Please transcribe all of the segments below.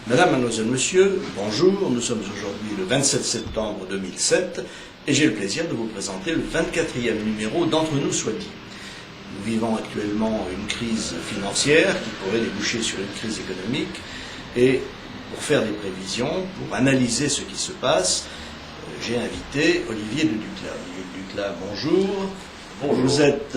Madame, mademoiselle, monsieur, bonjour. Nous sommes aujourd'hui le 27 septembre 2007 et j'ai le plaisir de vous présenter le 24e numéro d'Entre nous soit dit. Nous vivons actuellement une crise financière qui pourrait déboucher sur une crise économique et pour faire des prévisions, pour analyser ce qui se passe, j'ai invité Olivier de Duclas. Olivier de Duclas, bonjour. Bonjour. Vous êtes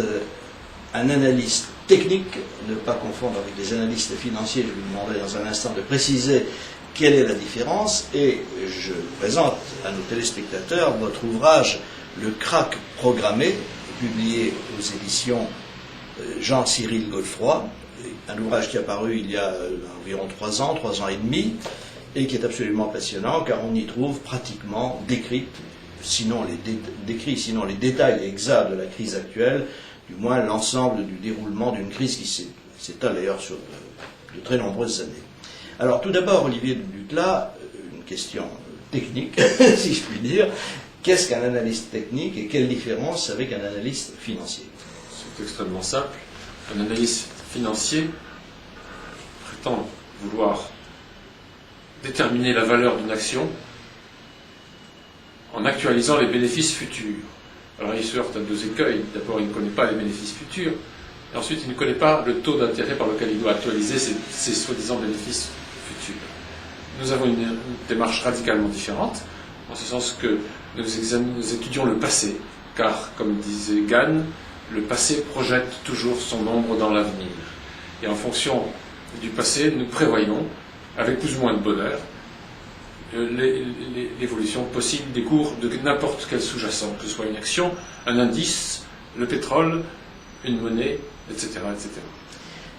un analyste technique, ne pas confondre avec les analystes financiers. Je vous demanderai dans un instant de préciser quelle est la différence. Et je présente à nos téléspectateurs votre ouvrage « Le crack programmé », publié aux éditions Jean-Cyril Godefroy, un ouvrage qui est apparu il y a environ 3 ans et demi, et qui est absolument passionnant, car on y trouve pratiquement décrits, sinon les détails exacts de la crise actuelle, du moins l'ensemble du déroulement d'une crise qui s'étale d'ailleurs sur de très nombreuses années. Alors tout d'abord, Olivier de Duclas, une question technique, si je puis dire. Qu'est-ce qu'un analyste technique et quelle différence avec un analyste financier? C'est extrêmement simple. Un analyste financier prétend vouloir déterminer la valeur d'une action en actualisant les bénéfices futurs. Alors il se heurte à 2 écueils. D'abord, il ne connaît pas les bénéfices futurs, et ensuite, il ne connaît pas le taux d'intérêt par lequel il doit actualiser ses soi-disant bénéfices futurs. Nous avons une démarche radicalement différente, en ce sens que nous étudions le passé, car, comme disait Gann, le passé projette toujours son ombre dans l'avenir. Et en fonction du passé, nous prévoyons, avec plus ou moins de bonheur, l'évolution possible des cours de n'importe quel sous-jacent, que ce soit une action, un indice, le pétrole, une monnaie, etc., etc.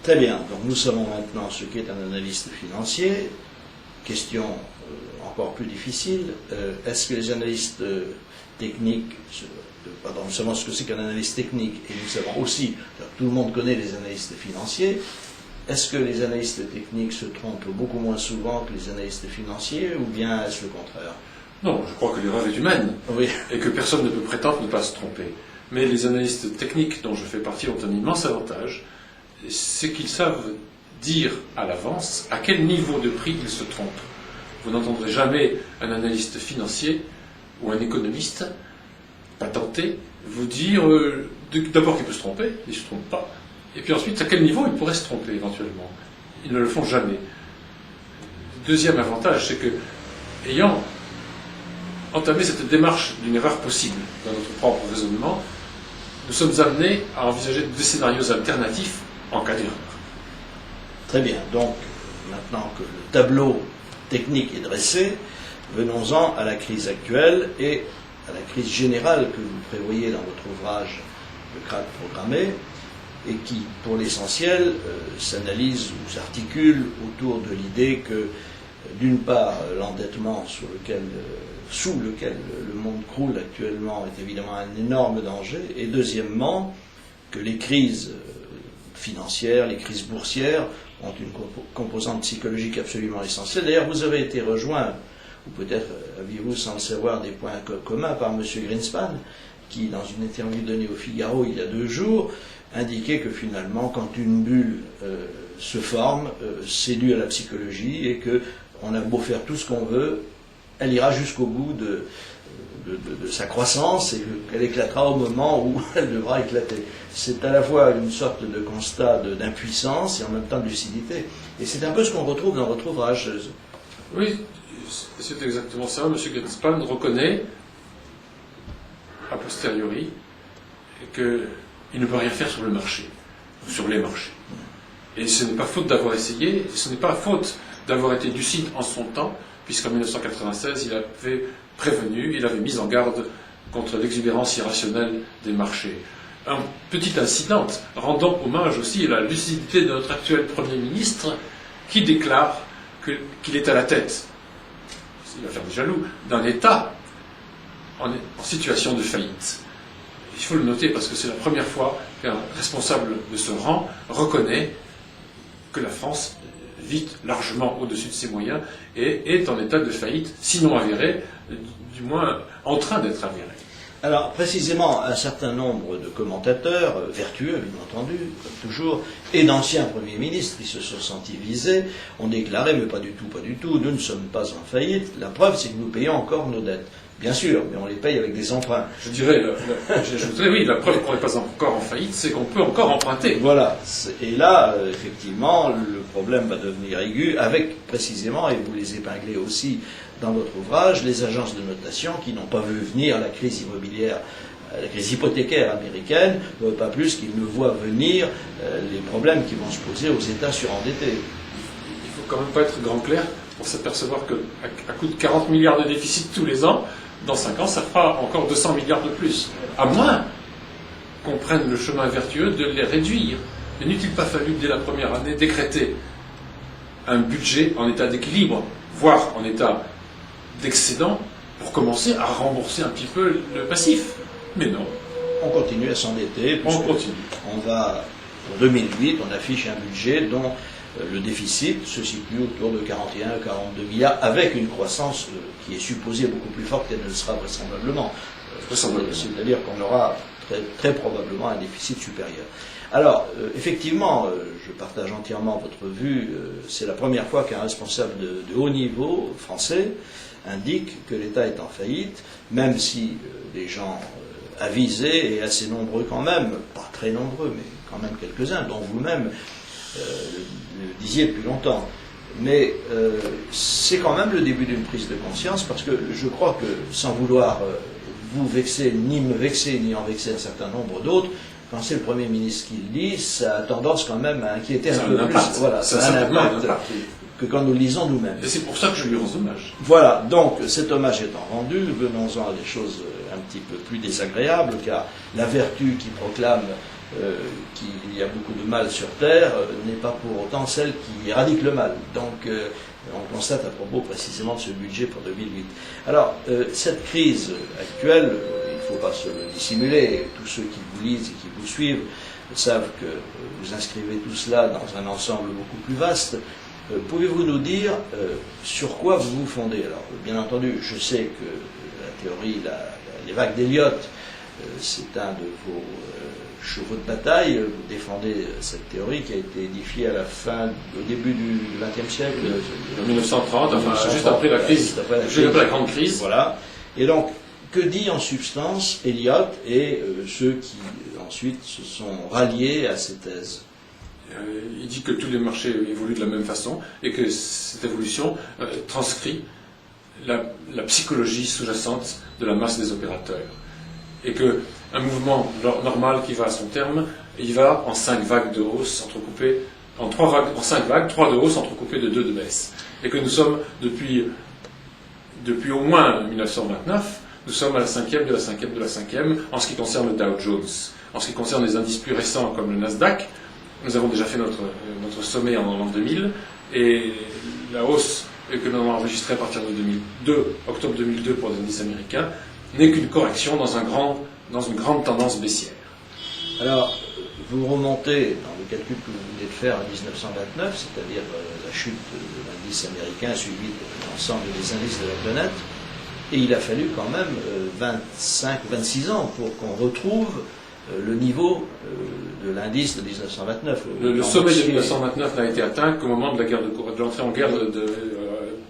Très bien, donc nous savons maintenant ce qu'est un analyste financier. Question encore plus difficile, est-ce que les analystes techniques, nous savons ce que c'est qu'un analyste technique, et nous savons aussi, tout le monde connaît les analystes financiers, est-ce que les analystes techniques se trompent beaucoup moins souvent que les analystes financiers, ou bien est-ce le contraire? Non, je crois que l'erreur est humaine, Oui. Et que personne ne peut prétendre ne pas se tromper. Mais les analystes techniques dont je fais partie ont un immense avantage, c'est qu'ils savent dire à l'avance à quel niveau de prix ils se trompent. Vous n'entendrez jamais un analyste financier ou un économiste patenté vous dire d'abord qu'il peut se tromper, il ne se trompe pas, et puis ensuite à quel niveau il pourrait se tromper éventuellement. Ils ne le font jamais. Deuxième avantage, c'est que, ayant entamé cette démarche d'une erreur possible dans notre propre raisonnement, nous sommes amenés à envisager des scénarios alternatifs en cas d'erreur. Très bien, donc maintenant que le tableau technique est dressé, venons-en à la crise actuelle et à la crise générale que vous prévoyez dans votre ouvrage « Le crack programmé » et qui, pour l'essentiel, s'analyse ou s'articule autour de l'idée que, d'une part, l'endettement sous lequel le monde croule actuellement est évidemment un énorme danger, et deuxièmement, que les crises financières, les crises boursières ont une composante psychologique absolument essentielle. D'ailleurs, vous avez été rejoint, ou peut-être aviez-vous sans le savoir des points communs, par M. Greenspan, qui, dans une interview donnée au Figaro il y a 2 jours, indiquait que finalement, quand une bulle se forme, c'est dû à la psychologie et qu'on a beau faire tout ce qu'on veut, elle ira jusqu'au bout de sa croissance et qu'elle éclatera au moment où elle devra éclater. C'est à la fois une sorte de constat d'impuissance et en même temps de lucidité. Et c'est un peu ce qu'on retrouve dans votre ouvrage. Oui, c'est exactement ça. M. Greenspan reconnaît, a posteriori, qu'il ne peut rien faire sur le marché, ou sur les marchés. Et ce n'est pas faute d'avoir essayé, ce n'est pas faute d'avoir été lucide en son temps, puisqu'en 1996, il avait prévenu, il avait mis en garde contre l'exubérance irrationnelle des marchés. Un petit incident rendant hommage aussi à la lucidité de notre actuel Premier ministre, qui déclare qu'il est à la tête, il va faire des jaloux, d'un État en situation de faillite. Il faut le noter parce que c'est la première fois qu'un responsable de ce rang reconnaît que la France vit largement au-dessus de ses moyens et est en état de faillite, sinon avéré, du moins en train d'être avéré. Alors, précisément, un certain nombre de commentateurs, vertueux, bien entendu, comme toujours, et d'anciens premiers ministres qui se sont sentis visés, ont déclaré, mais pas du tout, nous ne sommes pas en faillite. La preuve, c'est que nous payons encore nos dettes. Bien sûr, mais on les paye avec des emprunts. Je dirais, j'ajouterais, oui, la preuve qu'on n'est pas encore en faillite, c'est qu'on peut encore emprunter. Voilà. Et là, effectivement, le problème va devenir aigu avec, précisément, et vous les épinglez aussi dans votre ouvrage, les agences de notation qui n'ont pas vu venir la crise immobilière, la crise hypothécaire américaine, pas plus qu'ils ne voient venir les problèmes qui vont se poser aux États surendettés. Il faut quand même pas être grand clair pour s'apercevoir qu'à coup de 40 milliards de déficit tous les ans, dans 5 ans, ça fera encore 200 milliards de plus. À moins qu'on prenne le chemin vertueux de les réduire. Mais n'eût-il pas fallu, dès la première année, décréter un budget en état d'équilibre, voire en état d'excédent, pour commencer à rembourser un petit peu le passif? Mais non. On continue à s'endetter. On continue. On va, pour 2008, on affiche un budget dont le déficit se situe autour de 41-42 milliards, avec une croissance qui est supposée beaucoup plus forte qu'elle ne le sera vraisemblablement. C'est-à-dire qu'on aura très probablement un déficit supérieur. Alors, effectivement, je partage entièrement votre vue. C'est la première fois qu'un responsable de haut niveau français indique que l'État est en faillite, même si les gens avisés, et assez nombreux quand même, pas très nombreux, mais quand même quelques-uns, dont vous-même, le disiez depuis longtemps. Mais c'est quand même le début d'une prise de conscience, parce que je crois que, sans vouloir vous vexer, ni me vexer, ni en vexer un certain nombre d'autres, quand c'est le Premier ministre qui le dit, ça a tendance quand même à inquiéter un peu plus. Voilà, ça a un impact que quand nous le lisons nous-mêmes. Et c'est pour ça que je lui rends hommage. Voilà, donc cet hommage étant rendu, venons-en à des choses un petit peu plus désagréables, car la vertu qui proclame qu'il y a beaucoup de mal sur Terre n'est pas pour autant celle qui éradique le mal. Donc on constate à propos précisément de ce budget pour 2008. Alors, cette crise actuelle, il ne faut pas se le dissimuler, tous ceux qui vous lisent et qui vous suivent savent que vous inscrivez tout cela dans un ensemble beaucoup plus vaste. Pouvez-vous nous dire sur quoi vous vous fondez? Alors, bien entendu, je sais que la théorie, les vagues d'Eliott, c'est un de vos chevaux de bataille. Vous défendez cette théorie qui a été édifiée au début du XXe siècle. En 1930, enfin, juste après la crise, juste après la grande crise. Voilà. Et donc, que dit en substance Eliott et ceux qui ensuite se sont ralliés à ces thèses? Il dit que tous les marchés évoluent de la même façon et que cette évolution transcrit la psychologie sous-jacente de la masse des opérateurs. Et qu'un mouvement normal qui va à son terme, il va en 5 vagues de hausse entrecoupées, en 5 vagues, 3 de hausse entrecoupées de 2 de baisse. Et que nous sommes, depuis au moins 1929, nous sommes à la 5e de la 5e de la 5e en ce qui concerne le Dow Jones. En ce qui concerne les indices plus récents comme le Nasdaq, nous avons déjà fait notre sommet en l'an 2000, et la hausse que nous avons enregistrée à partir de octobre 2002 pour les indices américains, n'est qu'une correction dans une grande tendance baissière. Alors, vous remontez dans le calcul que vous venez de faire en 1929, c'est-à-dire la chute de l'indice américain suivi de l'ensemble des indices de la planète, et il a fallu quand même 25-26 ans pour qu'on retrouve le niveau de l'indice de 1929. Le sommet de 1929 n'a été atteint qu'au moment de l'entrée en guerre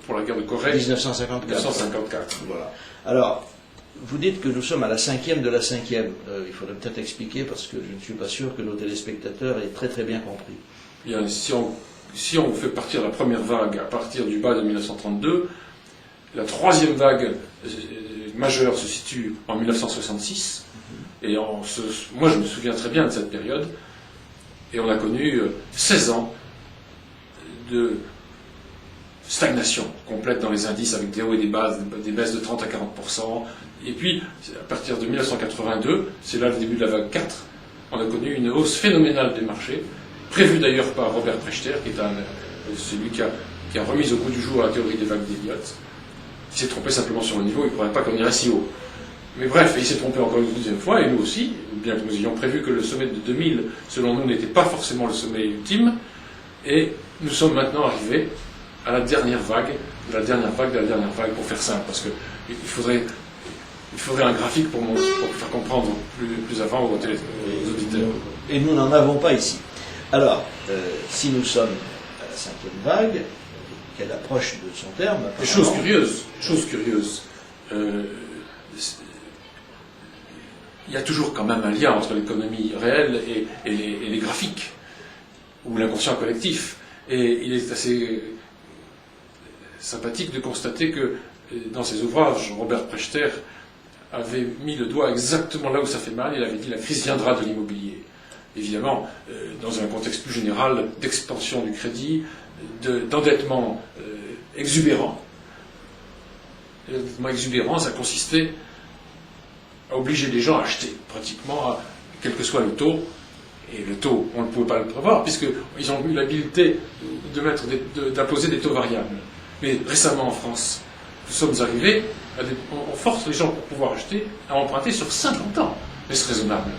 pour la guerre de Corée. 1954. Voilà. Alors, vous dites que nous sommes à la 5e de la 5e. Il faudrait peut-être expliquer parce que je ne suis pas sûr que nos téléspectateurs aient très très bien compris. Bien, si on fait partir la première vague à partir du bas de 1932, la troisième vague majeure se situe en 1966. Et moi, je me souviens très bien de cette période. Et on a connu 16 ans de stagnation complète dans les indices avec des hauts et des baisses de 30 à 40%. Et puis, à partir de 1982, c'est là le début de la vague 4, on a connu une hausse phénoménale des marchés, prévue d'ailleurs par Robert Prechter, qui est celui qui a remis au goût du jour la théorie des vagues d'Eliott. Il s'est trompé simplement sur le niveau, il ne croyait pas qu'on irait si haut. Mais bref, il s'est trompé encore une deuxième fois, et nous aussi, bien que nous ayons prévu que le sommet de 2000, selon nous, n'était pas forcément le sommet ultime, et nous sommes maintenant arrivés à la dernière vague, de la dernière vague, pour faire simple, parce qu'il faudrait il faudrait un graphique pour faire comprendre plus avant aux auditeurs. Et nous n'en avons pas ici. Alors, si nous sommes à la 5e vague, qu'elle approche de son terme... Chose curieuse, il y a toujours quand même un lien entre l'économie réelle et les graphiques, ou l'inconscient collectif. Et il est assez sympathique de constater que dans ses ouvrages, Robert Prechter avait mis le doigt exactement là où ça fait mal. Il avait dit la crise viendra de l'immobilier. Évidemment, dans un contexte plus général d'expansion du crédit, d'endettement exubérant. L'endettement exubérant, ça consistait à obliger les gens à acheter, pratiquement, quel que soit le taux. Et le taux, on ne pouvait pas le prévoir, puisqu'ils ont eu l'habilité d'imposer des taux variables. Mais récemment en France, nous sommes arrivés, on force les gens pour pouvoir acheter à emprunter sur 50 ans. Est-ce raisonnable?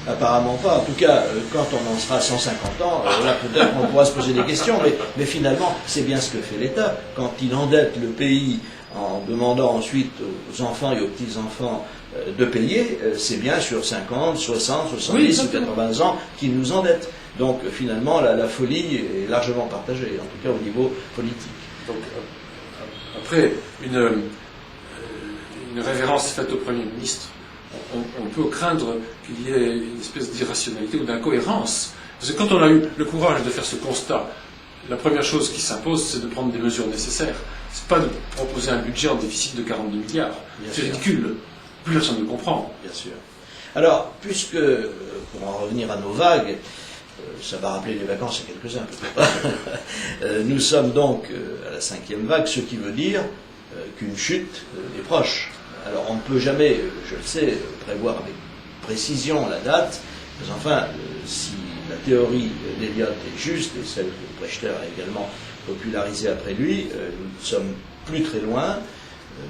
Apparemment pas. En tout cas, quand on en sera à 150 ans, là peut-être on pourra se poser des questions, mais finalement, c'est bien ce que fait l'État. Quand il endette le pays en demandant ensuite aux enfants et aux petits-enfants de payer, c'est bien sur 50, 60, 70 ou 80 ans qu'il nous endette. Donc finalement, la folie est largement partagée, en tout cas au niveau politique. Donc, après une révérence faite au Premier ministre, on peut craindre qu'il y ait une espèce d'irrationalité ou d'incohérence. Parce que quand on a eu le courage de faire ce constat, la première chose qui s'impose, c'est de prendre des mesures nécessaires. Ce n'est pas de proposer un budget en déficit de 42 milliards. C'est ridicule. Plus personne ne comprend. Bien sûr. Alors, puisque, pour en revenir à nos vagues, ça va rappeler les vacances à quelques-uns, peut-être. Nous sommes donc à la 5e vague, ce qui veut dire qu'une chute est proche. Alors, on ne peut jamais, je le sais, prévoir avec précision la date, mais enfin, si la théorie d'Eliot est juste, et celle que Prechter a également popularisée après lui, nous ne sommes plus très loin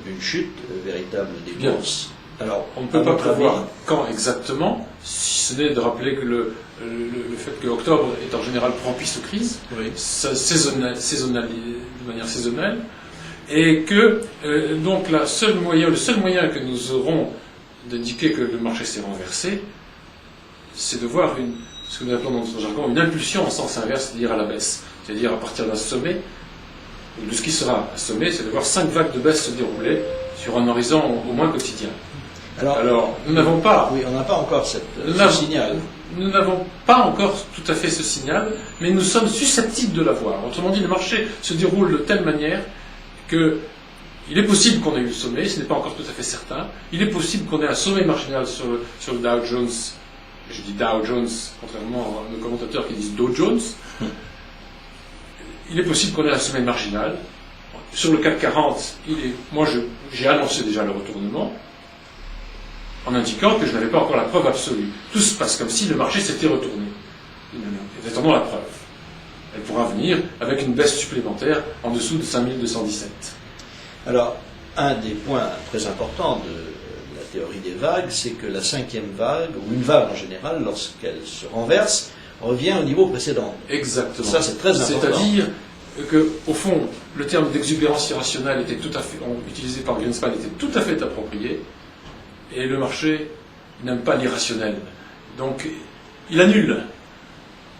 d'une chute véritable des bourses. Alors, on ne peut pas prévoir quand exactement, si ce n'est de rappeler que le fait que octobre est en général propice aux crises, oui, de manière saisonnelle, et que donc le seul moyen que nous aurons d'indiquer que le marché s'est renversé, c'est de voir ce que nous appelons dans notre jargon une impulsion en sens inverse, c'est-à-dire à la baisse, c'est-à-dire à partir d'un sommet, de ce qui sera un sommet, c'est de voir 5 vagues de baisse se dérouler sur un horizon au moins quotidien. Alors, nous n'avons pas... Oui, on n'a pas encore ce signal. Nous n'avons pas encore tout à fait ce signal, mais nous sommes susceptibles de l'avoir. Autrement dit, le marché se déroule de telle manière qu'il est possible qu'on ait eu le sommet, ce n'est pas encore tout à fait certain. Il est possible qu'on ait un sommet marginal sur le Dow Jones. Je dis Dow Jones, contrairement à nos commentateurs qui disent Dow Jones. Il est possible qu'on ait un sommet marginal. Sur le CAC 40, j'ai annoncé déjà le retournement, en indiquant que je n'avais pas encore la preuve absolue. Tout se passe comme si le marché s'était retourné. Et attendons la preuve. Elle pourra venir avec une baisse supplémentaire en dessous de 5217. Alors, un des points très importants de la théorie des vagues, c'est que la 5e vague, ou une vague en général, lorsqu'elle se renverse, revient au niveau précédent. Exactement. Ça, c'est très important. C'est-à-dire que, au fond, le terme d'exubérance irrationnelle était utilisé par Greenspan était tout à fait approprié. Et le marché n'aime pas l'irrationnel. Donc, il annule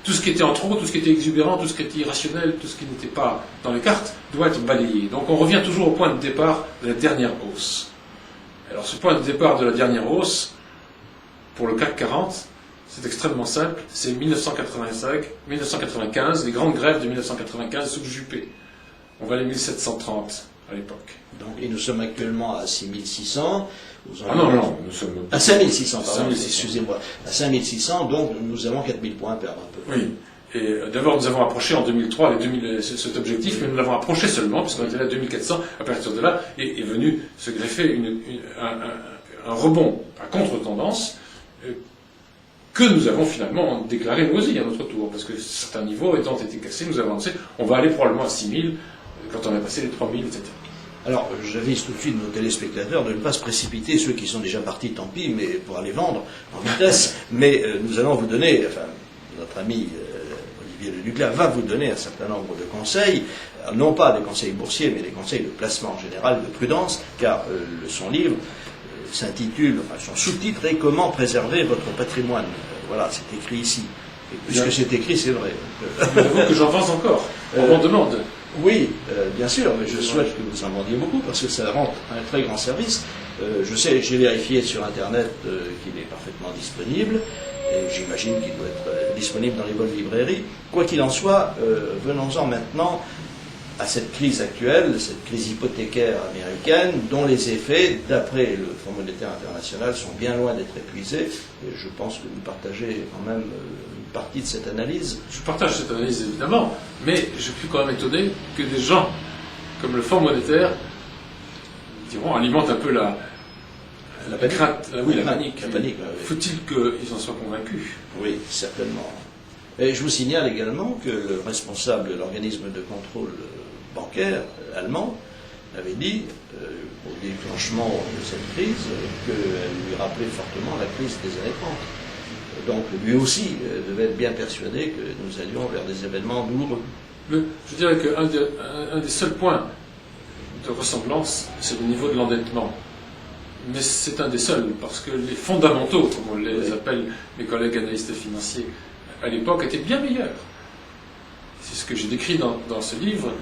tout ce qui était en trop, tout ce qui était exubérant, tout ce qui était irrationnel, tout ce qui n'était pas dans les cartes, doit être balayé. Donc, on revient toujours au point de départ de la dernière hausse. Alors, ce point de départ de la dernière hausse, pour le CAC 40, c'est extrêmement simple. C'est 1995, les grandes grèves de 1995 sous Juppé. On valait 1730 à l'époque. Donc, et nous sommes actuellement à 6600. Non, nous sommes... À 5600, pardon, excusez-moi. À 5600, donc nous avons 4000 points à perdre un peu. Oui. Et d'abord, nous avons approché en 2003 cet objectif, mais nous l'avons approché seulement, puisqu'on était là à 2400. À partir de là, est venu se greffer un rebond à contre-tendance que nous avons finalement déclaré nous aussi à notre tour, parce que certains niveaux étant été cassés, nous avons annoncé on va aller probablement à 6000 quand on a passé les 3000, etc. Alors, j'avise tout de suite nos téléspectateurs de ne pas se précipiter, ceux qui sont déjà partis, tant pis, mais pour aller vendre en vitesse. Mais nous allons vous donner, enfin, notre ami Olivier Leduclas va vous donner un certain nombre de conseils, non pas des conseils boursiers, mais des conseils de placement en général, de prudence, car son livre s'intitule, enfin, son sous-titre est Comment préserver votre patrimoine. Voilà, c'est écrit ici. Et puisque c'est écrit, c'est vrai. J'avoue que j'en vends encore. On m'en demande. Oui, bien sûr, mais je souhaite que vous en vendiez beaucoup parce que ça rend un très grand service. Je sais, j'ai vérifié sur Internet qu'il est parfaitement disponible et j'imagine qu'il doit être disponible dans les bonnes librairies. Quoi qu'il en soit, venons-en maintenant à cette crise actuelle, cette crise hypothécaire américaine, dont les effets, d'après le Fonds monétaire international, sont bien loin d'être épuisés. Et je pense que vous partagez quand même une partie de cette analyse. Je partage cette analyse, évidemment, mais je suis quand même étonné que des gens comme le Fonds monétaire, diront, alimentent un peu la crainte, la panique. La panique, oui. Faut-il qu'ils en soient convaincus? Oui, certainement. Et je vous signale également que le responsable de l'organisme de contrôle bancaire allemand avait dit, au déclenchement de cette crise, qu'elle lui rappelait fortement la crise des années 30. Donc lui aussi devait être bien persuadé que nous allions vers des événements douloureux. Je dirais qu'un des seuls points de ressemblance, c'est le niveau de l'endettement. Mais c'est un des seuls, parce que les fondamentaux, comme on les appelle mes collègues analystes financiers, à l'époque étaient bien meilleurs. C'est ce que j'ai décrit dans ce livre.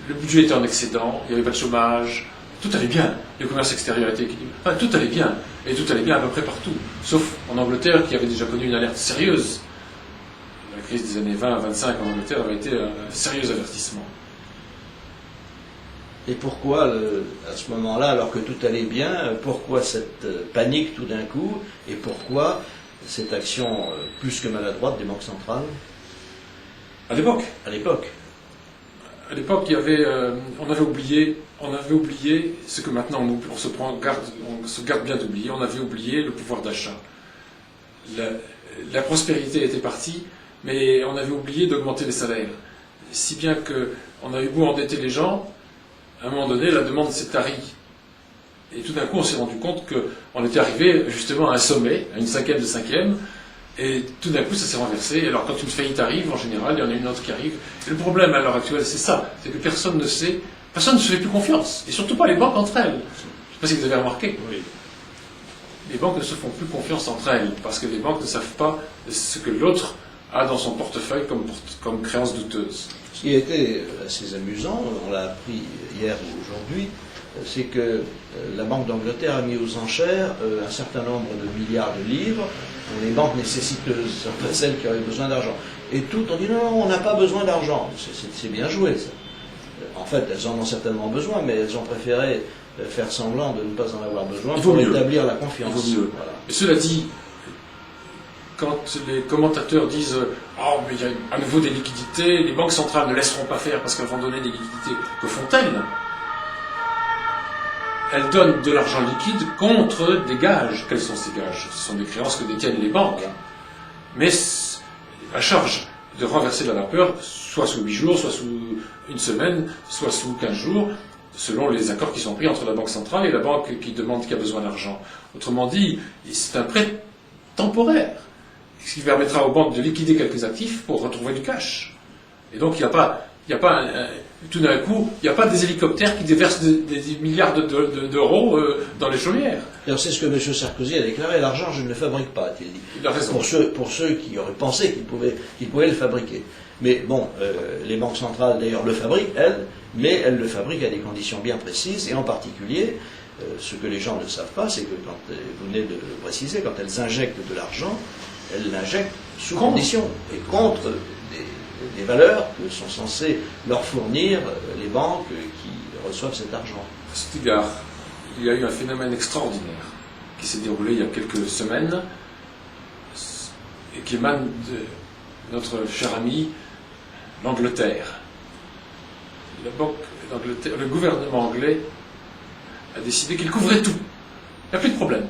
Le budget était en excédent, il n'y avait pas de chômage, tout allait bien. Le commerce extérieur était équilibré. Enfin, tout allait bien. Et tout allait bien à peu près partout. Sauf en Angleterre, qui avait déjà connu une alerte sérieuse. La crise des années 20 à 25 en Angleterre avait été un sérieux avertissement. Et pourquoi, à ce moment-là, alors que tout allait bien, pourquoi cette panique tout d'un coup, et pourquoi cette action plus que maladroite des banques centrales? À l'époque, il y avait, on avait oublié ce que maintenant on se garde bien d'oublier. On avait oublié le pouvoir d'achat. La prospérité était partie, mais on avait oublié d'augmenter les salaires. Si bien qu'on a eu beau endetter les gens, à un moment donné, la demande s'est tarie. Et tout d'un coup, on s'est rendu compte qu'on était arrivé justement à un sommet, à une cinquième de cinquième, et tout d'un coup, ça s'est renversé. Alors, quand une faillite arrive, en général, il y en a une autre qui arrive. Et le problème à l'heure actuelle, c'est ça, c'est que personne ne se fait plus confiance, et surtout pas les banques entre elles. Je ne sais pas si vous avez remarqué. Oui. Les banques ne se font plus confiance entre elles, parce que les banques ne savent pas ce que l'autre a dans son portefeuille comme créance douteuse. Ce qui a été assez amusant, on l'a appris hier ou aujourd'hui, c'est que la Banque d'Angleterre a mis aux enchères un certain nombre de milliards de livres pour les banques nécessiteuses, celles qui avaient besoin d'argent. Et toutes ont dit non, on n'a pas besoin d'argent. C'est bien joué, ça. En fait, elles en ont certainement besoin, mais elles ont préféré faire semblant de ne pas en avoir besoin pour établir la confiance. Il vaut mieux. Voilà. Et cela dit, quand les commentateurs disent « Oh, mais il y a à nouveau des liquidités, les banques centrales ne laisseront pas faire parce qu'elles vont donner des liquidités », que font-elles? Elles donnent de l'argent liquide contre des gages. Quels sont ces gages? Ce sont des créances que détiennent les banques. Mais à charge de renverser la vapeur, soit sous 8 jours, soit sous une semaine, soit sous 15 jours, selon les accords qui sont pris entre la banque centrale et la banque qui demande, qui a besoin d'argent. Autrement dit, c'est un prêt temporaire, ce qui permettra aux banques de liquider quelques actifs pour retrouver du cash. Et donc, il n'y a pas tout d'un coup, il n'y a pas des hélicoptères qui déversent des milliards d'euros dans les chaumières. Alors c'est ce que M. Sarkozy a déclaré, l'argent je ne le fabrique pas, a-t-il dit. Il a raison. Pour ceux qui auraient pensé qu'ils pouvaient le fabriquer. Mais bon, les banques centrales d'ailleurs le fabriquent, elles, mais elles le fabriquent à des conditions bien précises, et en particulier, ce que les gens ne savent pas, c'est que quand, vous venez de le préciser, quand elles injectent de l'argent, elles l'injectent sous condition et contre des valeurs que sont censées leur fournir les banques qui reçoivent cet argent. À cet égard, il y a eu un phénomène extraordinaire qui s'est déroulé il y a quelques semaines et qui émane de notre cher ami l'Angleterre. La Banque d'Angleterre, le gouvernement anglais a décidé qu'il couvrait tout. Il n'y a plus de problème.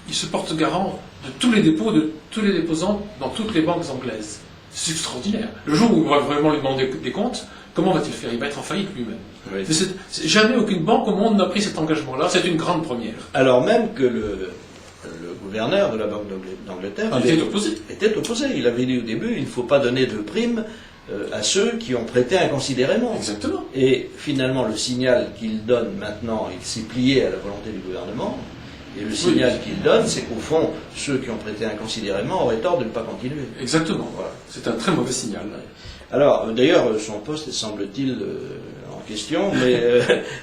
Il se porte garant de tous les dépôts, de tous les déposants dans toutes les banques anglaises. C'est extraordinaire. Le jour où on va vraiment lui demander des comptes, comment va-t-il faire? Il va être en faillite lui-même. Oui. Jamais aucune banque au monde n'a pris cet engagement-là. C'est une grande première. Alors même que le gouverneur de la Banque d'Angleterre était opposé. Il avait dit au début, il ne faut pas donner de primes à ceux qui ont prêté inconsidérément. Exactement. Et finalement, le signal qu'il donne maintenant, il s'est plié à la volonté du gouvernement. Et le signal qu'il donne, c'est qu'au fond, ceux qui ont prêté inconsidérément auraient tort de ne pas continuer. Exactement. Voilà. C'est un très mauvais signal. Alors, d'ailleurs, son poste est, semble-t-il, en question, mais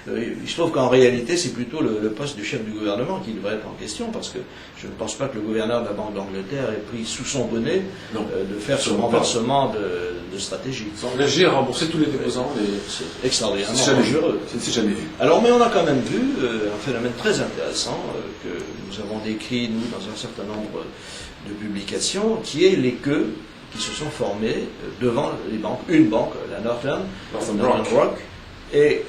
il se trouve qu'en réalité, c'est plutôt le poste du chef du gouvernement qui devrait être en question, parce que je ne pense pas que le gouverneur de la Banque d'Angleterre ait pris sous son bonnet de faire ce renversement de stratégie. S'engager à rembourser tous les déposants. C'est extraordinairement dangereux. Ça ne s'est jamais vu. Alors, mais on a quand même vu un phénomène très intéressant que nous avons décrit, nous, dans un certain nombre de publications, qui est les queues qui se sont formées devant les banques, une banque, la Northern Rock. Et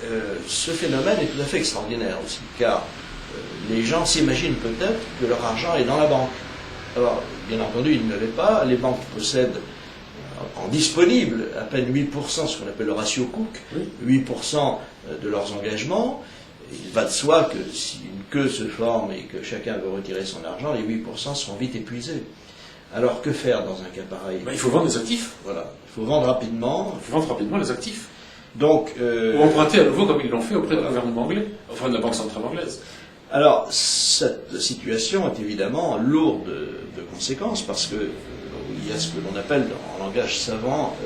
ce phénomène est tout à fait extraordinaire aussi, car les gens s'imaginent peut-être que leur argent est dans la banque. Alors, bien entendu, il ne l'est pas. Les banques possèdent en disponible à peine 8%, ce qu'on appelle le ratio Cook, 8% de leurs engagements. Il va de soi que si une queue se forme et que chacun veut retirer son argent, les 8% seront vite épuisés. Alors que faire dans un cas pareil? Il faut vendre les actifs. Voilà, il faut vendre rapidement. Il faut vendre rapidement les actifs. Donc, ou emprunter à nouveau comme ils l'ont fait auprès du gouvernement anglais, enfin de la Banque centrale anglaise. Alors, cette situation est évidemment lourde de conséquences parce que il y a ce que l'on appelle en langage savant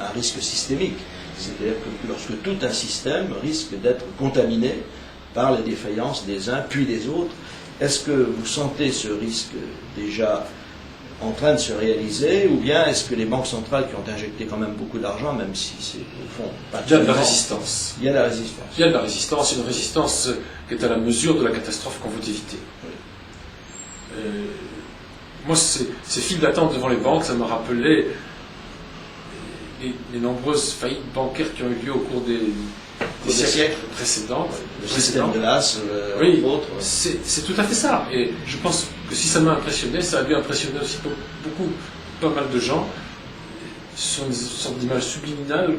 un risque systémique. C'est-à-dire que lorsque tout un système risque d'être contaminé par les défaillances des uns puis des autres, est-ce que vous sentez ce risque déjà en train de se réaliser, ou bien est-ce que les banques centrales qui ont injecté quand même beaucoup d'argent, même si c'est au fond pas il y a de la résistance. Il y a de la résistance. Il y a de la résistance, une résistance qui est à la mesure de la catastrophe qu'on veut éviter. Oui. Moi, ces files d'attente devant les banques, ça m'a rappelé les nombreuses faillites bancaires qui ont eu lieu au cours des siècles précédents. Le système de l'AS, oui, entre autres. C'est tout à fait ça. Et je pense que si ça m'a impressionné, ça a dû impressionner aussi pas mal de gens. Ce sont une sorte d'image subliminale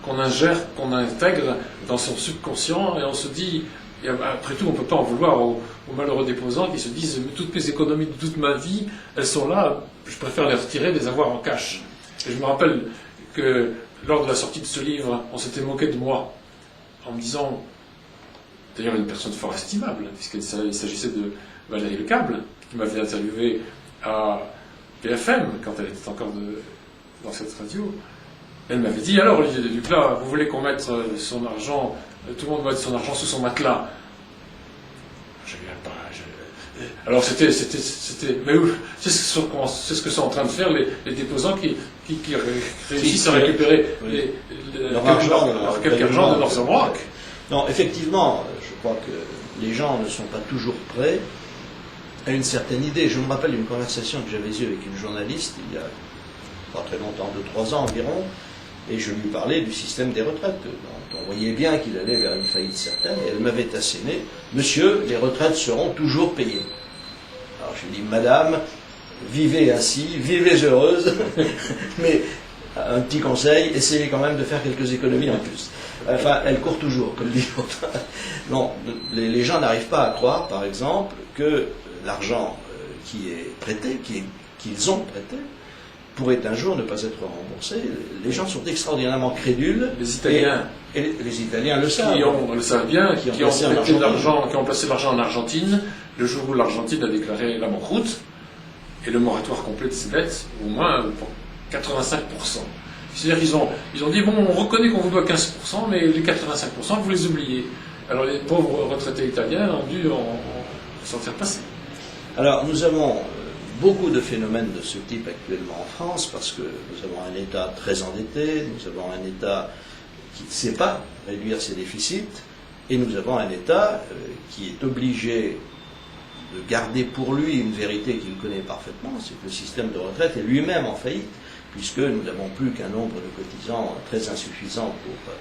qu'on ingère, qu'on intègre dans son subconscient, et on se dit, et après tout, on ne peut pas en vouloir aux malheureux déposants qui se disent toutes mes économies de toute ma vie, elles sont là, je préfère les retirer, les avoir en cash. Et je me rappelle que lors de la sortie de ce livre, on s'était moqué de moi en me disant, d'ailleurs une personne fort estimable, puisqu'il s'agissait de Valérie Lecable, qui m'avait interviewé à BFM quand elle était encore dans cette radio. Elle m'avait dit, alors Olivier de Duclas, vous voulez qu'on mette son argent, tout le monde doit mettre son argent sous son matelas. Je viens pas. Alors c'était, mais c'est ce que sont en train de faire les déposants qui réussissent à récupérer quelques argent de Northern Rock. Non, effectivement, je crois que les gens ne sont pas toujours prêts à une certaine idée. Je me rappelle d'une conversation que j'avais eue avec une journaliste il y a pas très longtemps, 2-3 ans environ, et je lui parlais du système des retraites, dont on voyait bien qu'il allait vers une faillite certaine, et elle m'avait asséné, « Monsieur, les retraites seront toujours payées. » Alors je lui ai dit, « Madame, vivez ainsi, vivez heureuse, mais un petit conseil, essayez quand même de faire quelques économies en plus. » Enfin, elle court toujours, comme dit l'autre. Non, les gens n'arrivent pas à croire, par exemple, que l'argent qui est prêté, qu'ils ont prêté, pourrait un jour ne pas être remboursé. Les gens sont extraordinairement crédules. Les Italiens. Et les Italiens le savent. On le savent bien, qui ont placé l'argent en Argentine, le jour où l'Argentine a déclaré la banqueroute, et le moratoire complet de ses dettes, au moins pour 85%. C'est-à-dire qu'ils ont dit, bon, on reconnaît qu'on vous doit 15%, mais les 85%, vous les oubliez. Alors les pauvres retraités italiens ont dû s'en faire passer. Alors nous avons beaucoup de phénomènes de ce type actuellement en France, parce que nous avons un État très endetté, nous avons un État qui ne sait pas réduire ses déficits, et nous avons un État qui est obligé de garder pour lui une vérité qu'il connaît parfaitement, c'est que le système de retraite est lui-même en faillite, puisque nous n'avons plus qu'un nombre de cotisants très insuffisant pour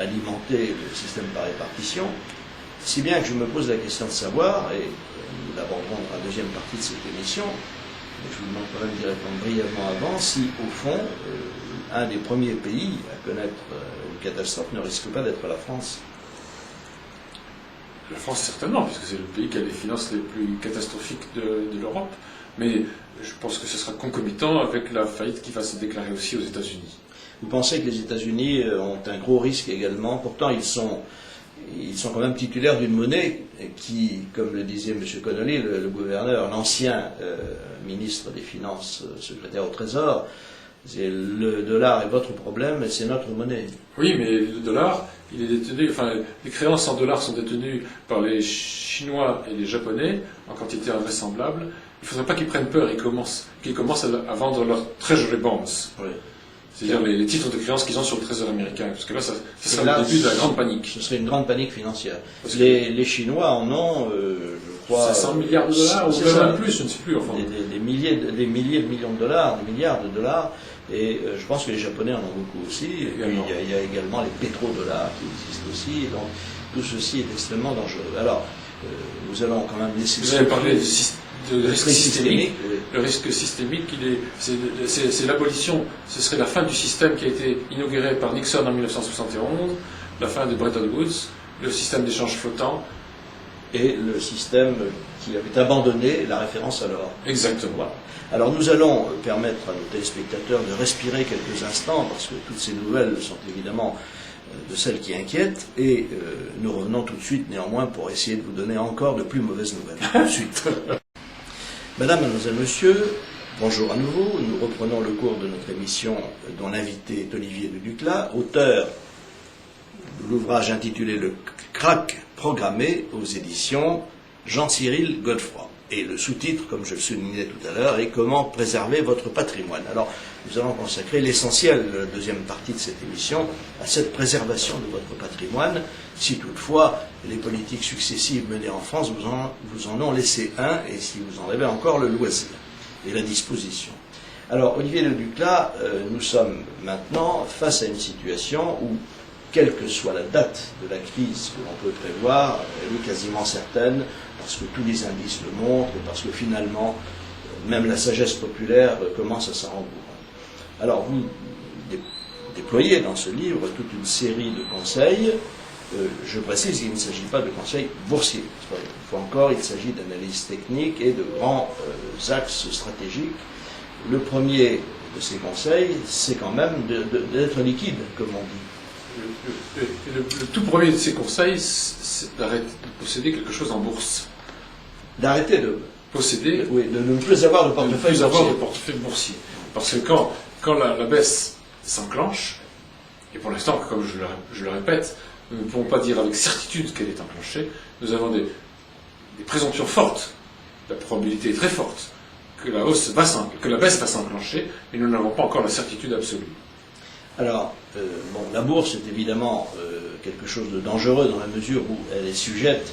alimenter le système par répartition, si bien que je me pose la question de savoir, et nous l'aborderons dans la deuxième partie de cette émission, mais je vous demande quand même d'y répondre brièvement avant, si au fond, un des premiers pays à connaître une catastrophe ne risque pas d'être la France. La France certainement, puisque c'est le pays qui a les finances les plus catastrophiques de l'Europe, mais je pense que ce sera concomitant avec la faillite qui va se déclarer aussi aux États-Unis. Vous pensez que les États-Unis ont un gros risque également. Pourtant, ils sont quand même titulaires d'une monnaie qui, comme le disait M. Connolly, le gouverneur, l'ancien ministre des Finances, secrétaire au Trésor, c'est le dollar est votre problème et c'est notre monnaie. Oui, mais le dollar, il est détenu, enfin, les créances en dollars sont détenues par les Chinois et les Japonais en quantité invraisemblable. Il ne faudrait pas qu'ils prennent peur et qu'ils commencent à vendre leurs treasury bonds. Oui. C'est-à-dire les titres de créance qu'ils ont sur le trésor américain. Parce que là, ça sera le début de la grande panique. Ce serait une grande panique financière. Les Chinois en ont, je crois... 500 milliards de dollars, ou même plus, je ne sais plus. Enfin. Des milliers de millions de dollars, des milliards de dollars. Et je pense que les Japonais en ont beaucoup aussi. Et puis, il y a également les pétrodollars qui existent aussi. Et donc, tout ceci est extrêmement dangereux. Alors, nous allons quand même laisser... Vous avez parlé de risque systémique. Oui. Le risque systémique, c'est l'abolition, ce serait la fin du système qui a été inauguré par Nixon en 1971, la fin de Bretton Woods, le système d'échange flottant. Et le système qui avait abandonné la référence à l'or. Exactement. Voilà. Alors nous allons permettre à nos téléspectateurs de respirer quelques instants, parce que toutes ces nouvelles sont évidemment de celles qui inquiètent, et nous revenons tout de suite néanmoins pour essayer de vous donner encore de plus mauvaises nouvelles. Tout de suite. Madame, mademoiselle, monsieur, bonjour à nouveau. Nous reprenons le cours de notre émission dont l'invité est Olivier de Duclas, auteur de l'ouvrage intitulé Le crack programmé aux éditions Jean-Cyril Godefroy. Et le sous-titre, comme je le soulignais tout à l'heure, est Comment préserver votre patrimoine. Alors, nous allons consacrer l'essentiel de la deuxième partie de cette émission à cette préservation de votre patrimoine, si toutefois les politiques successives menées en France vous en ont laissé un, et si vous en avez encore le loisir et la disposition. Alors, Olivier de Duclas, nous sommes maintenant face à une situation où, quelle que soit la date de la crise que l'on peut prévoir, elle est quasiment certaine, parce que tous les indices le montrent, et parce que finalement, même la sagesse populaire commence à s'en rendre compte. Alors, vous déployez dans ce livre toute une série de conseils. Je précise qu'il ne s'agit pas de conseils boursiers. Une fois encore, il s'agit d'analyses techniques et de grands axes stratégiques. Le premier de ces conseils, c'est quand même d'être liquide, comme on dit. Le tout premier de ces conseils, c'est d'arrêter de posséder quelque chose en bourse. D'arrêter de posséder. Oui, de ne plus avoir de portefeuille boursier. Parce que quand la baisse s'enclenche, et pour l'instant, comme je le répète, nous ne pouvons pas dire avec certitude qu'elle est enclenchée, nous avons des présomptions fortes, la probabilité est très forte que la baisse va s'enclencher, mais nous n'avons pas encore la certitude absolue. Alors, la bourse est évidemment quelque chose de dangereux dans la mesure où elle est sujette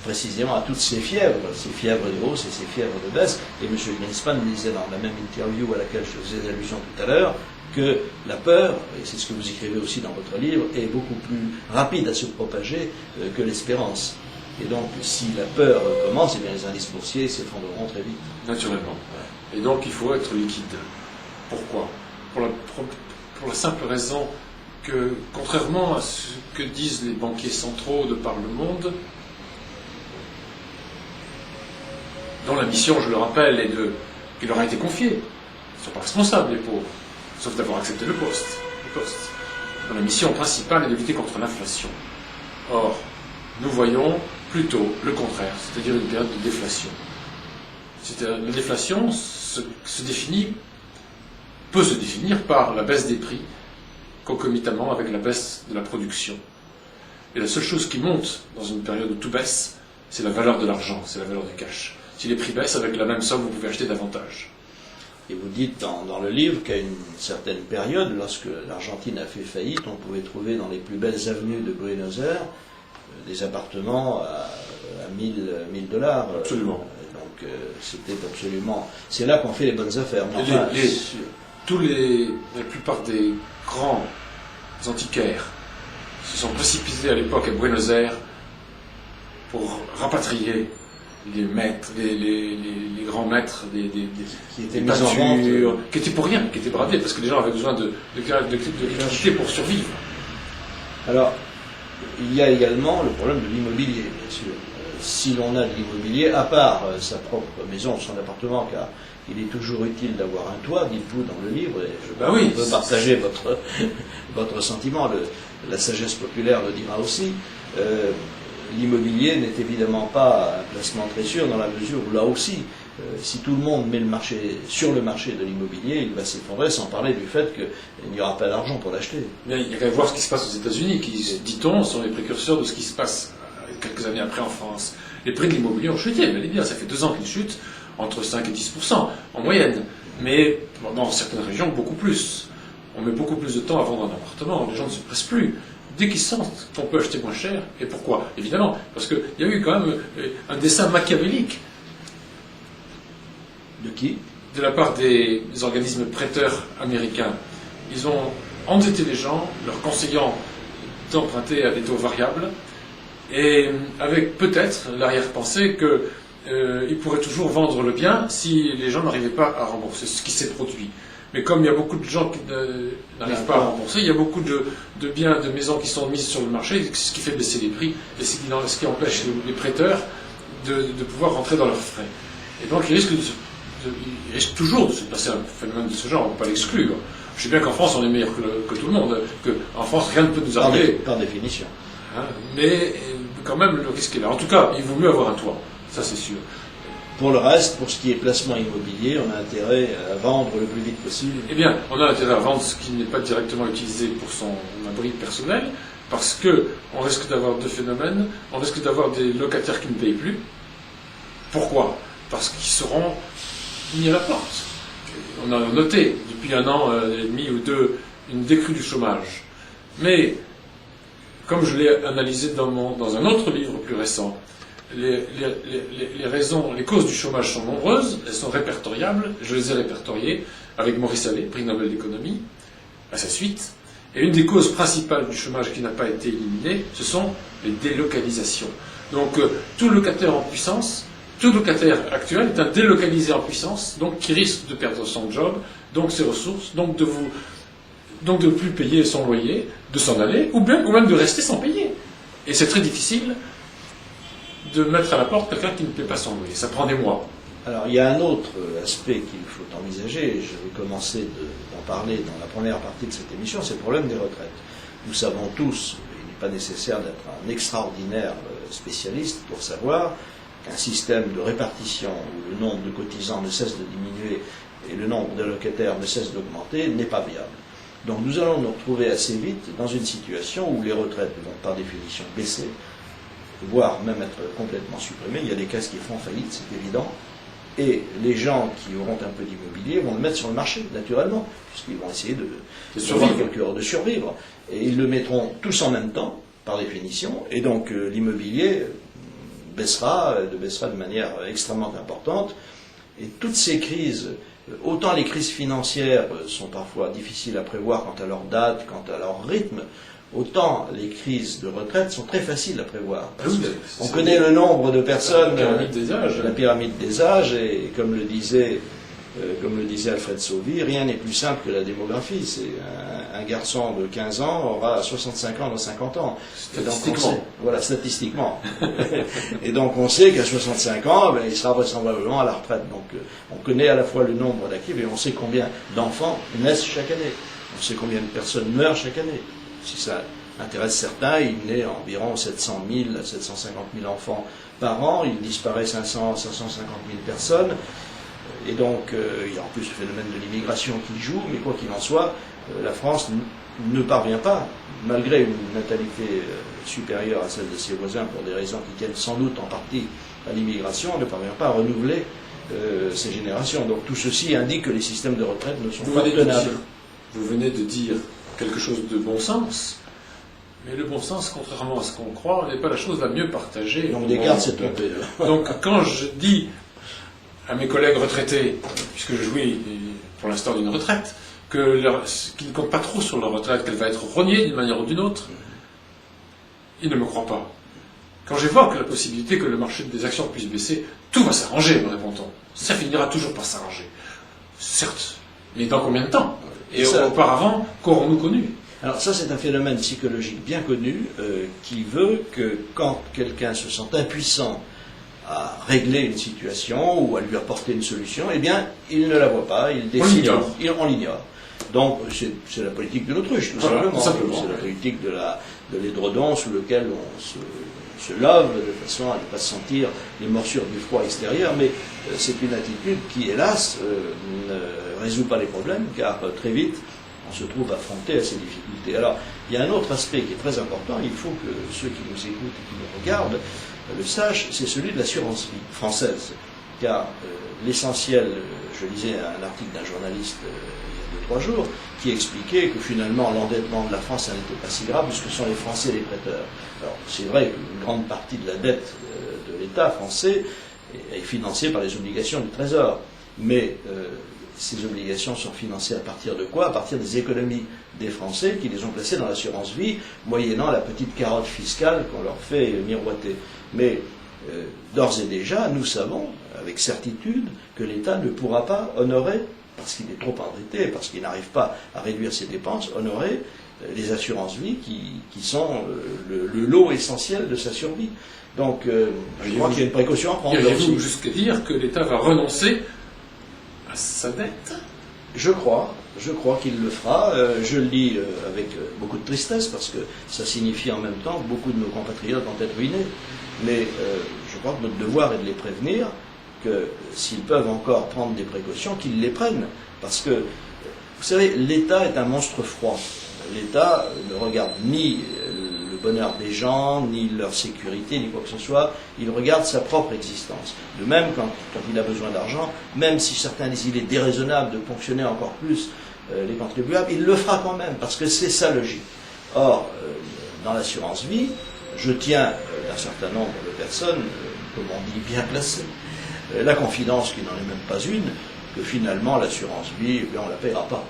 précisément à toutes ces fièvres de hausse et ces fièvres de baisse. Et M. Greenspan disait dans la même interview à laquelle je faisais allusion tout à l'heure que la peur, et c'est ce que vous écrivez aussi dans votre livre, est beaucoup plus rapide à se propager que l'espérance. Et donc, si la peur commence, eh bien, les indices boursiers s'effondreront très vite. Naturellement. Et donc, il faut être liquide. Pourquoi ? Pour la simple raison que, contrairement à ce que disent les banquiers centraux de par le monde, dont la mission, je le rappelle, qui leur a été confiée, ils ne sont pas responsables, les pauvres, sauf d'avoir accepté le poste. Dont la mission principale est de lutter contre l'inflation. Or, nous voyons plutôt le contraire, c'est-à-dire une période de déflation. La déflation peut se définir par la baisse des prix, concomitamment avec la baisse de la production. Et la seule chose qui monte dans une période où tout baisse, c'est la valeur de l'argent, c'est la valeur du cash. Si les prix baissent, avec la même somme, vous pouvez acheter davantage. Et vous dites dans le livre qu'à une certaine période, lorsque l'Argentine a fait faillite, on pouvait trouver dans les plus belles avenues de Buenos Aires des appartements à 1000 dollars. Absolument. Donc c'était absolument... C'est là qu'on fait les bonnes affaires. Mais enfin, la plupart des grands antiquaires se sont précipités à l'époque à Buenos Aires pour rapatrier les maîtres, les grands maîtres qui étaient mis en vente, qui étaient pour rien, qui étaient bradés, parce que les gens avaient besoin de liquidité pour survivre. Alors, il y a également le problème de l'immobilier, bien sûr. si l'on a de l'immobilier, à part sa propre maison, son appartement, car il est toujours utile d'avoir un toit, dites-vous dans le livre, et je peux partager votre sentiment, la sagesse populaire le dira aussi. L'immobilier n'est évidemment pas un placement très sûr dans la mesure où là aussi, si tout le monde met le marché sur le marché de l'immobilier, il va s'effondrer, sans parler du fait qu'il n'y aura pas d'argent pour l'acheter. Mais il y a qu'à voir ce qui se passe aux États-Unis, qui, dit-on, sont les précurseurs de ce qui se passe quelques années après en France. Les prix de l'immobilier ont chuté, mais bien, ça fait 2 ans qu'ils chutent, entre 5 et 10% en moyenne. Mais dans certaines régions, beaucoup plus. On met beaucoup plus de temps à vendre un appartement, les gens ne se pressent plus. Dès qu'ils sentent qu'on peut acheter moins cher, et pourquoi? Évidemment, parce qu'il y a eu quand même un dessein machiavélique. De qui? De la part des organismes prêteurs américains. Ils ont endetté les gens, leur conseillant d'emprunter à des taux variables, et avec peut-être l'arrière-pensée qu'ils pourraient toujours vendre le bien si les gens n'arrivaient pas à rembourser, ce qui s'est produit. Mais comme il y a beaucoup de gens qui n'arrivent pas à rembourser, il y a beaucoup de biens, de maisons qui sont mises sur le marché, ce qui fait baisser les prix, et ce qui empêche les prêteurs de pouvoir rentrer dans leurs frais. Et donc il risque toujours de se passer un phénomène de ce genre, on ne peut pas l'exclure. Je sais bien qu'en France on est meilleur que tout le monde, qu'en France rien ne peut nous arriver. Par définition. Hein, mais quand même le risque est là. En tout cas, il vaut mieux avoir un toit, ça c'est sûr. Pour le reste, pour ce qui est placement immobilier, on a intérêt à vendre le plus vite possible. Eh bien, on a intérêt à vendre ce qui n'est pas directement utilisé pour son abri personnel, parce qu'on risque d'avoir 2 phénomènes. On risque d'avoir des locataires qui ne payent plus. Pourquoi? Parce qu'ils seront mis à la porte. On a noté depuis 1 an et demi ou 2 une décrue du chômage. Mais, comme je l'ai analysé dans un autre livre plus récent, les causes du chômage sont nombreuses, elles sont répertoriables, je les ai répertoriées avec Maurice Allais, prix Nobel d'économie, à sa suite. Et une des causes principales du chômage qui n'a pas été éliminée, ce sont les délocalisations. Donc tout locataire en puissance, tout locataire actuel est un délocalisé en puissance, donc qui risque de perdre son job, donc ses ressources, donc de ne plus payer son loyer, de s'en aller, ou même de rester sans payer. Et c'est très difficile de mettre à la porte quelqu'un qui ne paie pas son loyer. Ça prend des mois. Alors, il y a un autre aspect qu'il faut envisager, et je vais commencer d'en parler dans la première partie de cette émission, c'est le problème des retraites. Nous savons tous, il n'est pas nécessaire d'être un extraordinaire spécialiste pour savoir qu'un système de répartition où le nombre de cotisants ne cesse de diminuer et le nombre de locataires ne cesse d'augmenter n'est pas viable. Donc nous allons nous retrouver assez vite dans une situation où les retraites vont par définition baisser, voire même être complètement supprimées. Il y a des caisses qui font faillite, c'est évident. Et les gens qui auront un peu d'immobilier vont le mettre sur le marché, naturellement, puisqu'ils vont essayer de survivre quelques heures, de survivre. Et ils le mettront tous en même temps, par définition, et donc l'immobilier baissera de manière extrêmement importante. Et toutes ces crises, autant les crises financières sont parfois difficiles à prévoir quant à leur date, quant à leur rythme, autant les crises de retraite sont très faciles à prévoir. Parce on connaît le nombre de personnes, la pyramide des âges, et comme le disait Alfred Sauvy, rien n'est plus simple que la démographie. C'est un garçon de 15 ans aura 65 ans dans 50 ans. Statistiquement. Voilà, statistiquement. Et donc on sait qu'à 65 ans, il sera vraisemblablement à la retraite. Donc on connaît à la fois le nombre d'actifs et on sait combien d'enfants naissent chaque année. On sait combien de personnes meurent chaque année. Si ça intéresse certains, il naît environ 700 000 à 750 000 enfants par an, il disparaît 500 à 550 000 personnes, et donc il y a en plus le phénomène de l'immigration qui joue, mais quoi qu'il en soit, la France ne parvient pas, malgré une natalité supérieure à celle de ses voisins pour des raisons qui tiennent sans doute en partie à l'immigration, ne parvient pas à renouveler ces générations. Donc tout ceci indique que les systèmes de retraite ne sont pas tenables. Vous venez de dire quelque chose de bon sens, mais le bon sens, contrairement à ce qu'on croit, n'est pas la chose la mieux partagée. Donc Descartes s'est trompé. Donc quand je dis à mes collègues retraités, puisque je jouis pour l'instant d'une retraite, qu'ils ne comptent pas trop sur leur retraite, qu'elle va être rognée d'une manière ou d'une autre, ils ne me croient pas. Quand j'évoque la possibilité que le marché des actions puisse baisser, tout va s'arranger, me répond-on. Ça finira toujours par s'arranger. Certes, mais dans combien de temps? Et auparavant, qu'aurons-nous connu? Alors ça, c'est un phénomène psychologique bien connu qui veut que quand quelqu'un se sent impuissant à régler une situation ou à lui apporter une solution, eh bien, il ne la voit pas, il décide, on l'ignore. Donc, c'est la politique de l'autruche, tout simplement. C'est la politique de l'édredon sous lequel on se lave de façon à ne pas sentir les morsures du froid extérieur, mais c'est une attitude qui, hélas, ne résout pas les problèmes, car très vite, on se trouve affronté à ces difficultés. Alors, il y a un autre aspect qui est très important, il faut que ceux qui nous écoutent et qui nous regardent le sachent, c'est celui de l'assurance vie française. Car l'essentiel, je lisais un article d'un journaliste il y a 2-3 jours, qui expliquait que finalement l'endettement de la France n'était pas si grave, puisque ce sont les Français les prêteurs. Alors, c'est vrai qu'une grande partie de la dette de l'État français est financée par les obligations du Trésor. Mais ces obligations sont financées à partir de quoi? À partir des économies des Français qui les ont placées dans l'assurance vie, moyennant la petite carotte fiscale qu'on leur fait miroiter. Mais d'ores et déjà, nous savons avec certitude que l'État ne pourra pas honorer, parce qu'il est trop endetté, parce qu'il n'arrive pas à réduire ses dépenses, honorer les assurances vie qui sont le lot essentiel de sa survie. Donc, je crois qu'il y a une précaution à prendre. Iriez-vous jusqu'à dire que l'État va renoncer à sa dette? Je crois qu'il le fera. Je le dis avec beaucoup de tristesse, parce que ça signifie en même temps que beaucoup de nos compatriotes vont être ruinés. Mais je crois que notre devoir est de les prévenir que s'ils peuvent encore prendre des précautions, qu'ils les prennent. Parce que, vous savez, l'État est un monstre froid. L'État ne regarde ni le bonheur des gens, ni leur sécurité, ni quoi que ce soit. Il regarde sa propre existence. De même, quand il a besoin d'argent, même si certains disent qu'il est déraisonnable de ponctionner encore plus les contribuables, il le fera quand même, parce que c'est sa logique. Or, dans l'assurance vie, je tiens d'un certain nombre de personnes, comme on dit, bien placées, la confidence, qui n'en est même pas une, que finalement l'assurance vie, eh bien, on ne la paiera pas.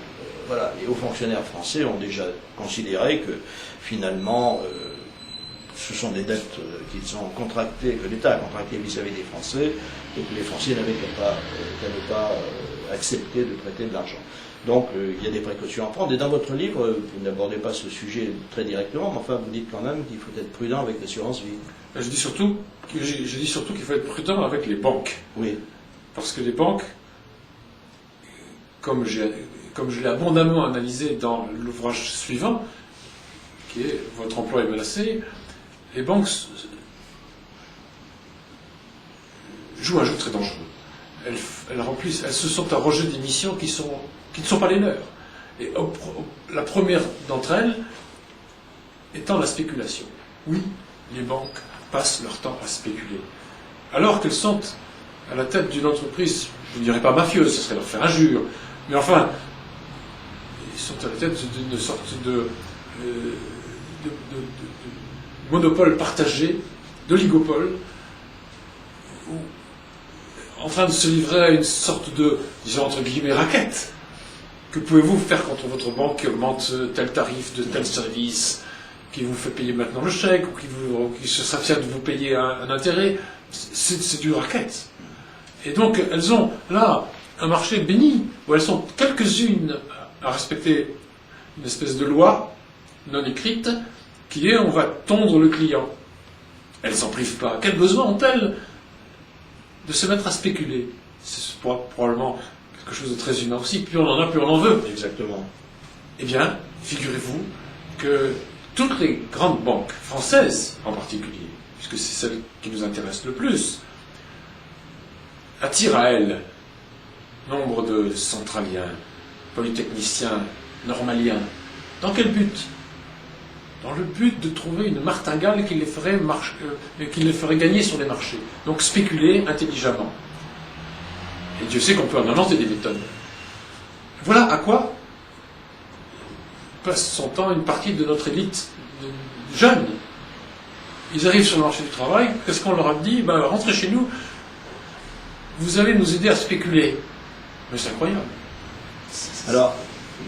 Voilà. Les hauts fonctionnaires français ont déjà considéré que finalement ce sont des dettes qu'ils ont contractées, que l'État a contractées vis-à-vis des Français, et que les Français n'avaient qu'à ne pas accepter de prêter de l'argent. Donc il y a des précautions à prendre. Et dans votre livre, vous n'abordez pas ce sujet très directement, mais enfin vous dites quand même qu'il faut être prudent avec l'assurance vie. Je dis surtout qu'il faut être prudent avec les banques. Oui. Parce que les banques, comme je l'ai abondamment analysé dans l'ouvrage suivant, qui est Votre emploi est menacé, les banques jouent un jeu très dangereux. Elles se sont arrogées des missions qui ne sont pas les leurs. Et la première d'entre elles étant la spéculation. Oui, les banques passent leur temps à spéculer. Alors qu'elles sont à la tête d'une entreprise, je ne dirais pas mafieuse, ce serait leur faire injure, mais enfin, ils sont à la tête d'une sorte de monopole partagé, d'oligopole, en train de se livrer à une sorte de, disons entre guillemets, raquette. Que pouvez-vous faire contre votre banque qui augmente tel tarif de tel service, qui vous fait payer maintenant le chèque, ou qui s'abstient de vous payer un intérêt? C'est du racket. Et donc, elles ont là un marché béni, où elles sont quelques-unes à respecter une espèce de loi non écrite, qui est on va tondre le client. Elles ne s'en privent pas. Quel besoin ont-elles de se mettre à spéculer? C'est probablement quelque chose de très humain aussi. Plus on en a, plus on en veut. Exactement. Eh bien, figurez-vous que toutes les grandes banques, françaises en particulier, puisque c'est celle qui nous intéresse le plus, attirent à elles nombre de centraliens, polytechniciens, normaliens. Dans quel but? Dans le but de trouver une martingale qui les ferait gagner sur les marchés. Donc spéculer intelligemment. Et Dieu sait qu'on peut en inventer des méthodes. Voilà à quoi passe son temps une partie de notre élite de jeunes. Ils arrivent sur le marché du travail, qu'est-ce qu'on leur a dit? Rentrez chez nous, vous allez nous aider à spéculer. Mais c'est incroyable. Alors,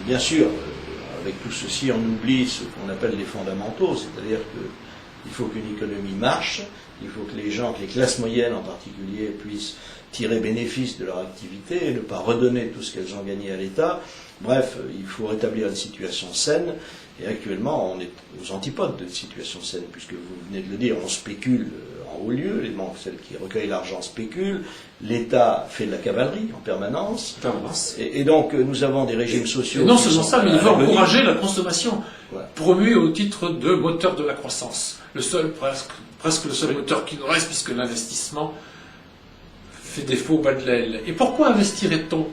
bien sûr, avec tout ceci, on oublie ce qu'on appelle les fondamentaux, c'est-à-dire qu'il faut qu'une économie marche, il faut que les gens, que les classes moyennes en particulier, puissent tirer bénéfice de leur activité et ne pas redonner tout ce qu'elles ont gagné à l'État. Bref, il faut rétablir une situation saine, et actuellement, on est aux antipodes de cette situation saine, puisque vous venez de le dire, on spécule en haut lieu, les banques, celles qui recueillent l'argent, spéculent, l'État fait de la cavalerie en permanence. Et donc nous avons des régimes sociaux... Et non seulement ça, mais il veut encourager la consommation, voilà. Promu au titre de moteur de la croissance. Le seul, presque le seul moteur qui nous reste, puisque l'investissement fait défaut au bas de l'aile. Et pourquoi investirait-on?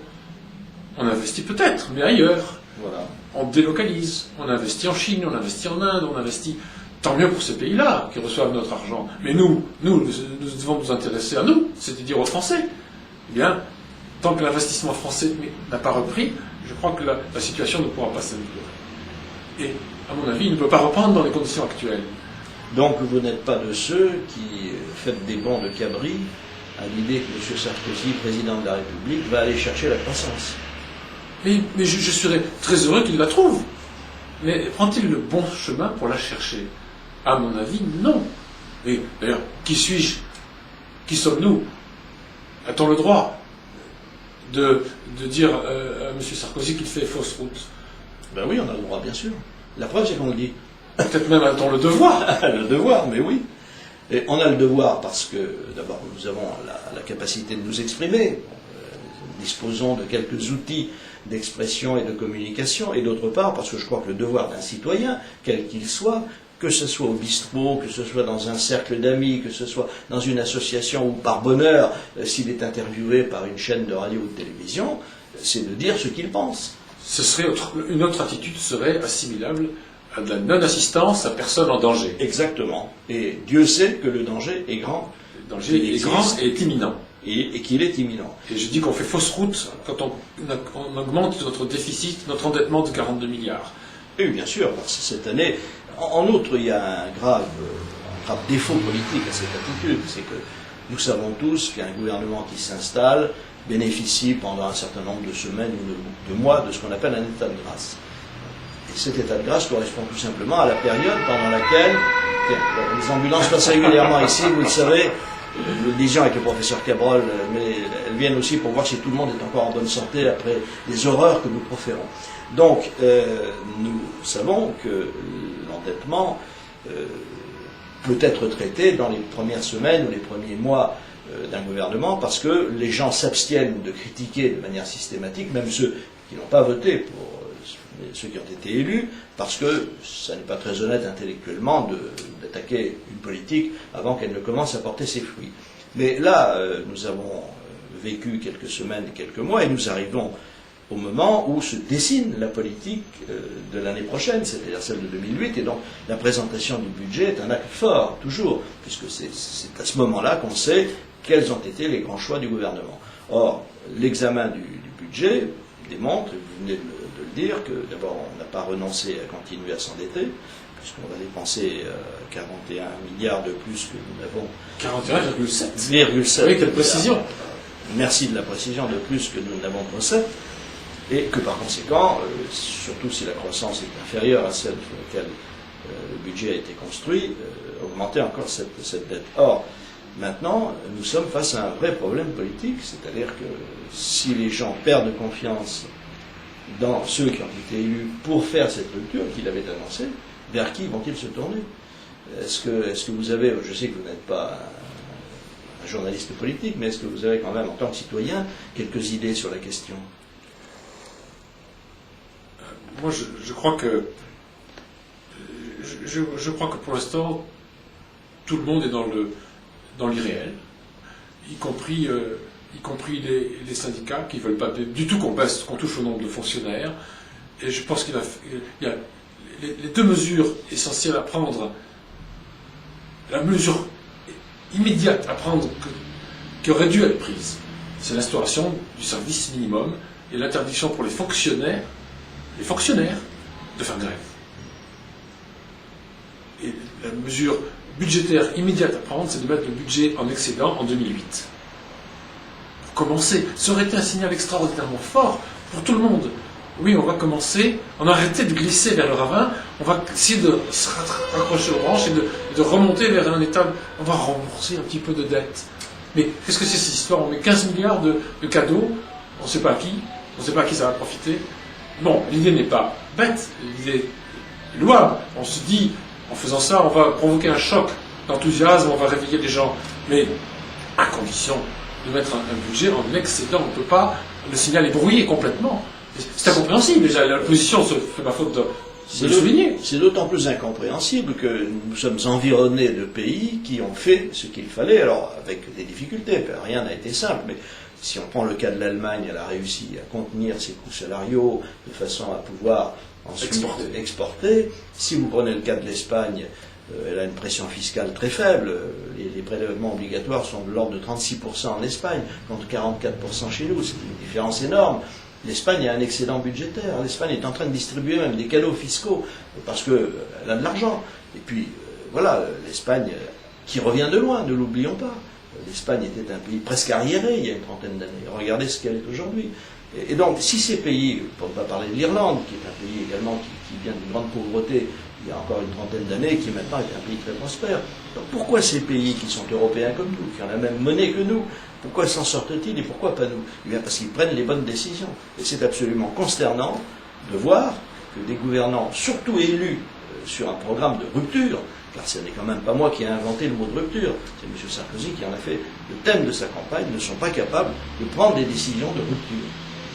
On investit peut-être, mais ailleurs. Voilà. On délocalise, on investit en Chine, on investit en Inde, on investit... Tant mieux pour ces pays-là qui reçoivent notre argent. Mais nous devons nous intéresser à nous, c'est-à-dire aux Français. Eh bien, tant que l'investissement français n'a pas repris, je crois que la situation ne pourra pas s'améliorer. Et, à mon avis, il ne peut pas reprendre dans les conditions actuelles. Donc vous n'êtes pas de ceux qui faites des bons de cabri à l'idée que M. Sarkozy, président de la République, va aller chercher la croissance. Mais je serais très heureux qu'il la trouve. Mais prend-il le bon chemin pour la chercher? À mon avis, non. Et d'ailleurs, qui suis-je? Qui sommes-nous? A-t-on le droit de dire à M. Sarkozy qu'il fait fausse route? Ben oui, on a le droit, bien sûr. La preuve, c'est qu'on le dit. Peut-être même a-t-on le devoir. Le devoir, mais oui. Et on a le devoir parce que, d'abord, nous avons la capacité de nous exprimer. Nous disposons de quelques outils d'expression et de communication. Et d'autre part, parce que je crois que le devoir d'un citoyen, quel qu'il soit, que ce soit au bistrot, que ce soit dans un cercle d'amis, que ce soit dans une association ou par bonheur, s'il est interviewé par une chaîne de radio ou de télévision, c'est de dire ce qu'il pense. Une autre attitude serait assimilable à de la non-assistance à personne en danger. Exactement. Et Dieu sait que le danger est grand. Le danger est grand et est imminent. Et qu'il est imminent. Et je dis qu'on fait fausse route quand on augmente notre déficit, notre endettement de 42 milliards. Et bien sûr, parce que cette année... En outre, il y a un grave défaut politique à cette attitude, c'est que nous savons tous qu'un gouvernement qui s'installe bénéficie pendant un certain nombre de semaines ou de mois de ce qu'on appelle un état de grâce. Et cet état de grâce correspond tout simplement à la période pendant laquelle les ambulances passent régulièrement ici, vous le savez, nous le disions avec le professeur Cabrol, mais elles viennent aussi pour voir si tout le monde est encore en bonne santé après les horreurs que nous proférons. Donc, nous savons que l'endettement peut être traité dans les premières semaines ou les premiers mois d'un gouvernement parce que les gens s'abstiennent de critiquer de manière systématique, même ceux qui n'ont pas voté pour ceux qui ont été élus, parce que ça n'est pas très honnête intellectuellement d'attaquer une politique avant qu'elle ne commence à porter ses fruits. Mais là, nous avons vécu quelques semaines et quelques mois et nous arrivons au moment où se dessine la politique de l'année prochaine, c'est-à-dire celle de 2008, et donc la présentation du budget est un acte fort, toujours, puisque c'est à ce moment-là qu'on sait quels ont été les grands choix du gouvernement. Or, l'examen du budget démontre, et vous venez de le dire, que d'abord on n'a pas renoncé à continuer à s'endetter, puisqu'on va dépenser 41 milliards de plus que nous n'avons... 41,7. Oui, quelle précision. Merci de la précision, de plus que nous n'avons de recettes. Et que par conséquent, surtout si la croissance est inférieure à celle sur laquelle le budget a été construit, augmenter encore cette dette. Or, maintenant, nous sommes face à un vrai problème politique, c'est-à-dire que si les gens perdent confiance dans ceux qui ont été élus pour faire cette rupture qu'ils avaient annoncée, vers qui vont-ils se tourner? Est-ce que vous avez, je sais que vous n'êtes pas un journaliste politique, mais est-ce que vous avez quand même, en tant que citoyen, quelques idées sur la question? Moi, je crois que pour l'instant, tout le monde est dans l'irréel, y compris les syndicats qui ne veulent pas du tout qu'on touche au nombre de fonctionnaires. Et je pense qu'il y a les deux mesures essentielles à prendre. La mesure immédiate à prendre qui aurait dû être prise, c'est l'instauration du service minimum et l'interdiction pour les fonctionnaires de faire grève. Et la mesure budgétaire immédiate à prendre, c'est de mettre le budget en excédent en 2008. Pour commencer, ça aurait été un signal extraordinairement fort pour tout le monde. Oui, on va commencer, on a arrêté de glisser vers le ravin, on va essayer de se raccrocher aux branches et de remonter vers un état, on va rembourser un petit peu de dette. Mais qu'est-ce que c'est cette histoire? On met 15 milliards de cadeaux, on ne sait pas à qui ça va profiter. Bon, l'idée n'est pas bête, l'idée est louable. On se dit, en faisant ça, on va provoquer un choc d'enthousiasme, on va réveiller les gens, mais à condition de mettre un budget en excédent. On ne peut pas, le signal est brouillé complètement. C'est incompréhensible déjà, l'opposition se fait ma faute de le souligner. C'est d'autant plus incompréhensible que nous sommes environnés de pays qui ont fait ce qu'il fallait, alors avec des difficultés, rien n'a été simple, mais si on prend le cas de l'Allemagne, elle a réussi à contenir ses coûts salariaux de façon à pouvoir ensuite exporter. Si vous prenez le cas de l'Espagne, elle a une pression fiscale très faible. Les prélèvements obligatoires sont de l'ordre de 36% en Espagne, contre 44% chez nous. C'est une différence énorme. L'Espagne a un excédent budgétaire. L'Espagne est en train de distribuer même des cadeaux fiscaux parce qu'elle a de l'argent. Et puis, voilà, l'Espagne qui revient de loin, ne l'oublions pas. L'Espagne était un pays presque arriéré il y a une trentaine d'années. Regardez ce qu'elle est aujourd'hui. Et donc, si ces pays, pour ne pas parler de l'Irlande, qui est un pays également qui vient d'une grande pauvreté il y a encore une trentaine d'années, qui maintenant est un pays très prospère. Donc pourquoi ces pays qui sont européens comme nous, qui ont la même monnaie que nous, pourquoi s'en sortent-ils et pourquoi pas nous? Eh bien parce qu'ils prennent les bonnes décisions. Et c'est absolument consternant de voir que des gouvernants, surtout élus sur un programme de rupture, car ce n'est quand même pas moi qui ai inventé le mot de rupture, c'est M. Sarkozy qui en a fait le thème de sa campagne, ne sont pas capables de prendre des décisions de rupture.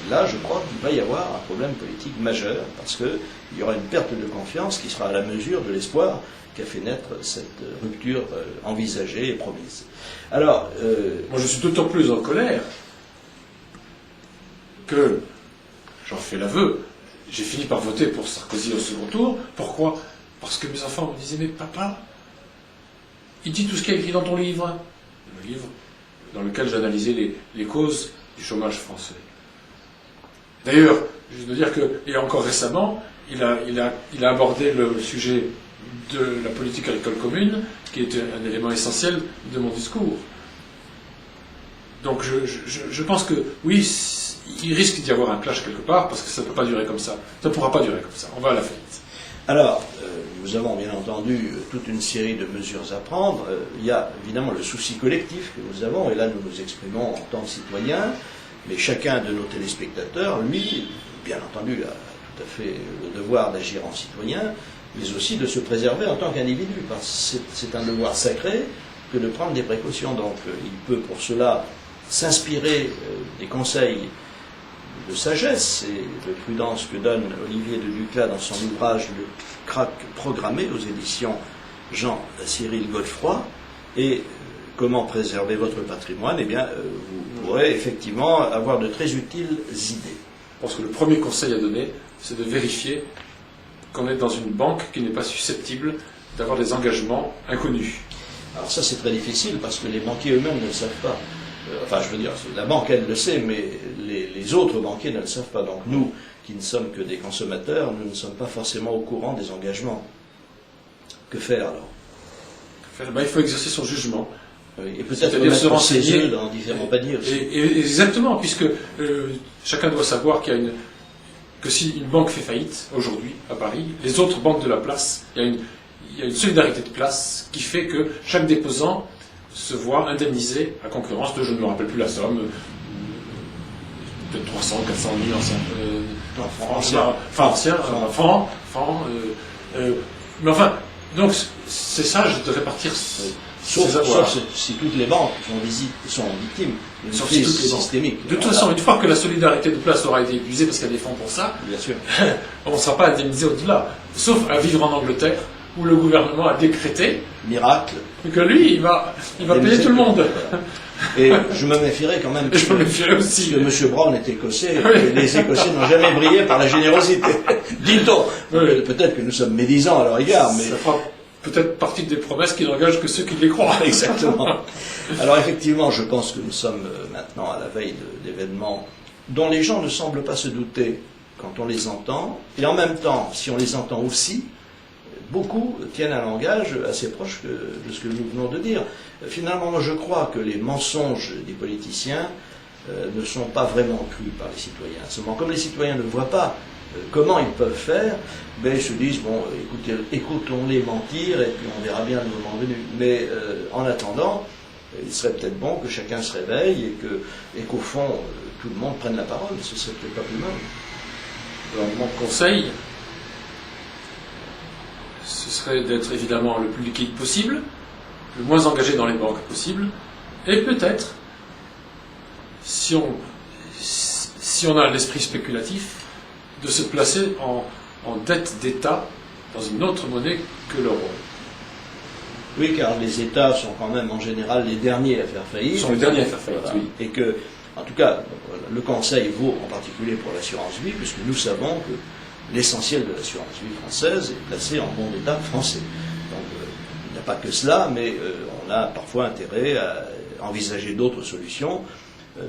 Là, je crois qu'il va y avoir un problème politique majeur, parce qu'il y aura une perte de confiance qui sera à la mesure de l'espoir qu'a fait naître cette rupture envisagée et promise. Alors, moi je suis d'autant plus en colère que, j'en fais l'aveu, j'ai fini par voter pour Sarkozy au second tour. Pourquoi? Parce que mes enfants me disaient, mais papa, il dit tout ce qu'il y a écrit dans ton livre. Le livre dans lequel j'analysais les causes du chômage français. D'ailleurs, je dois dire que, et encore récemment, il a abordé le sujet de la politique agricole commune, qui est un élément essentiel de mon discours. Donc je pense que, oui, il risque d'y avoir un clash quelque part, parce que ça ne peut pas durer comme ça. Ça ne pourra pas durer comme ça. On va à la faillite. Alors, nous avons bien entendu toute une série de mesures à prendre. Il y a évidemment le souci collectif que nous avons, et là nous nous exprimons en tant que citoyens. Mais chacun de nos téléspectateurs, lui, bien entendu, a tout à fait le devoir d'agir en citoyen, mais aussi de se préserver en tant qu'individu, parce que c'est un devoir sacré que de prendre des précautions. Donc il peut pour cela s'inspirer des conseils de sagesse et de prudence que donne Olivier de Duclas dans son ouvrage Le crack programmé aux éditions Jean-Cyril Godefroy. Et comment préserver votre patrimoine? Eh bien, vous pourrez effectivement avoir de très utiles idées. Je pense que le premier conseil à donner, c'est de vérifier qu'on est dans une banque qui n'est pas susceptible d'avoir des engagements inconnus. Alors ça, c'est très difficile parce que les banquiers eux-mêmes ne le savent pas. Enfin, je veux dire, la banque, elle le sait, mais les autres banquiers ne le savent pas. Donc nous, qui ne sommes que des consommateurs, nous ne sommes pas forcément au courant des engagements. Que faire alors? Il faut exercer son jugement. Et peut-être se renseigner dans différents paniers aussi. Exactement, puisque chacun doit savoir que si une banque fait faillite aujourd'hui à Paris, les autres banques de la place, il y a une solidarité de place qui fait que chaque déposant se voit indemnisé à concurrence de, je ne me rappelle plus la somme, peut-être 300, 400 000 francs. Mais enfin, donc c'est sage de répartir. Sauf si toutes les banques sont victimes d'une crise systémique. De toute façon, une fois que la solidarité de place aura été épuisée, parce qu'il y a des fonds pour ça, bien sûr, on ne sera pas indemnisé au-delà. Sauf à vivre en Angleterre, où le gouvernement a décrété miracle que lui, il va payer tout le monde. Et je me méfierais quand même je me méfierais aussi. Que M. Brown est écossais, et les Écossais n'ont jamais brillé par la générosité. Dit-on. Oui. Peut-être que nous sommes médisants à leur égard, mais... Ça fera peut-être partie des promesses qui n'engagent que ceux qui les croient. Exactement. Alors effectivement, je pense que nous sommes maintenant à la veille d'événements dont les gens ne semblent pas se douter quand on les entend, et en même temps, si on les entend aussi, beaucoup tiennent un langage assez proche de ce que nous venons de dire. Finalement, moi je crois que les mensonges des politiciens ne sont pas vraiment crus par les citoyens. Seulement, comme les citoyens ne voient pas comment ils peuvent faire, ben, ils se disent, bon, écoutez, écoutons-les mentir, et puis on verra bien le moment venu. Mais en attendant, il serait peut-être bon que chacun se réveille, et qu'au fond, tout le monde prenne la parole. Ce serait peut-être pas plus mal. Alors, mon conseil, ce serait d'être évidemment le plus liquide possible, le moins engagé dans les banques possible, et peut-être, si on a l'esprit spéculatif, de se placer en dette d'État dans une autre monnaie que l'euro. Oui, car les États sont quand même en général les derniers à faire faillite. Ils sont les derniers à faire faillite, Voilà. oui. Et que, en tout cas, le conseil vaut en particulier pour l'assurance vie, puisque nous savons que l'essentiel de l'assurance vie française est placé en bon d'état français. Donc, il n'y a pas que cela, mais on a parfois intérêt à envisager d'autres solutions,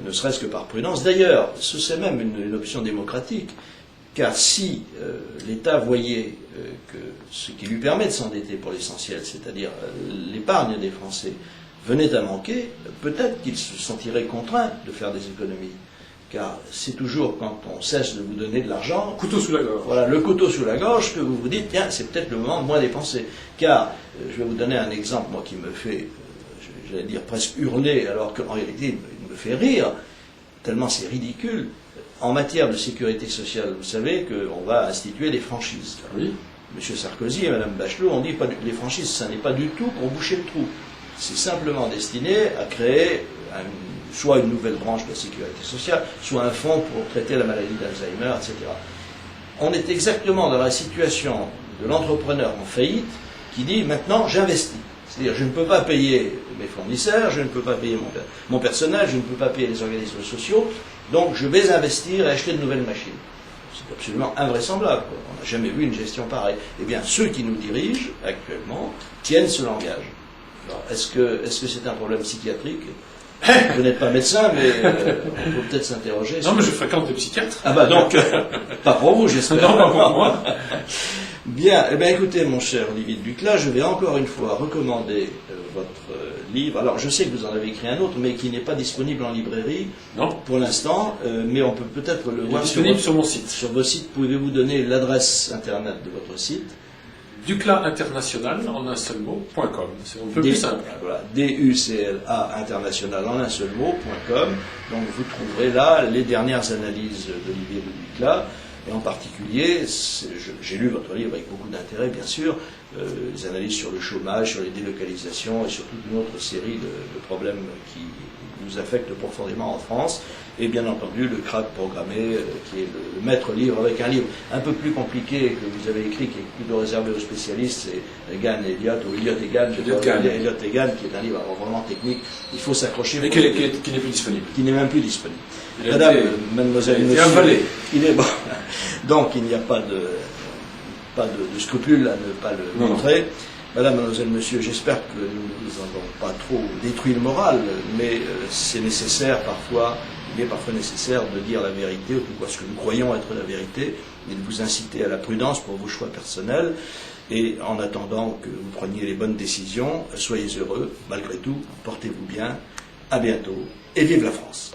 ne serait-ce que par prudence. D'ailleurs, ce serait même une option démocratique, car si l'État voyait que ce qui lui permet de s'endetter pour l'essentiel, c'est-à-dire l'épargne des Français, venait à manquer, peut-être qu'il se sentirait contraint de faire des économies. Car c'est toujours quand on cesse de vous donner de l'argent, Couteau sous la gorge. voilà, le couteau sous la gorge, que vous vous dites, tiens, c'est peut-être le moment de moins dépenser. Car, je vais vous donner un exemple, moi, qui me fait, j'allais dire, presque hurler, alors qu'en réalité, il me fait rire, tellement c'est ridicule. En matière de sécurité sociale, vous savez qu'on va instituer des franchises. Oui. M. Sarkozy et Mme Bachelot ont dit que les franchises, ça n'est pas du tout pour boucher le trou. C'est simplement destiné à créer soit une nouvelle branche de la sécurité sociale, soit un fonds pour traiter la maladie d'Alzheimer, etc. On est exactement dans la situation de l'entrepreneur en faillite qui dit maintenant j'investis. C'est-à-dire je ne peux pas payer mes fournisseurs, je ne peux pas payer mon personnel, je ne peux pas payer les organismes sociaux, donc je vais investir et acheter de nouvelles machines. C'est absolument invraisemblable. On n'a jamais vu une gestion pareille. Eh bien, ceux qui nous dirigent actuellement tiennent ce langage. Alors, est-ce que c'est un problème psychiatrique? Vous n'êtes pas médecin, mais on peut peut-être s'interroger. Non, mais je fréquente des psychiatres. Ah bah donc, pas pour vous, j'espère. Non, pas pour moi. Bien, eh bien écoutez, mon cher Olivier Duclas, je vais encore une fois recommander votre livre. Alors, je sais que vous en avez écrit un autre, mais qui n'est pas disponible en librairie Non. pour l'instant, mais on peut peut-être le Il est voir disponible votre- sur mon site. sur vos sites. Pouvez-vous donner l'adresse internet de votre site? Duclas International en un seul mot.com. C'est un peu plus simple. Voilà, DUCLA international en un seul mot.com. Donc vous trouverez là les dernières analyses d'Olivier Duclas. Et en particulier, j'ai lu votre livre avec beaucoup d'intérêt, bien sûr, les analyses sur le chômage, sur les délocalisations et sur toute une autre série de problèmes qui nous affectent profondément en France. Et bien entendu, le crack programmé, qui est le maître livre, avec un livre un peu plus compliqué que vous avez écrit, qui est plutôt réservé aux spécialistes, c'est Gann et Elliott, ou Elliott et Gann, Elliott Gann. Elliott et Gann, qui est un livre vraiment technique. Il faut s'accrocher. Mais qui n'est plus disponible. Qui n'est même plus disponible. Il a Madame, été- mademoiselle, il a été monsieur, avalé. il est bon. Donc il n'y a pas de scrupule à ne pas le Non, montrer. Madame, mademoiselle, monsieur, j'espère que nous n'avons pas trop détruit le moral, mais c'est nécessaire parfois, il est parfois nécessaire de dire la vérité, ou tout quoi ce que nous croyons être la vérité, et de vous inciter à la prudence pour vos choix personnels. Et en attendant que vous preniez les bonnes décisions, soyez heureux, malgré tout, portez-vous bien, à bientôt, et vive la France.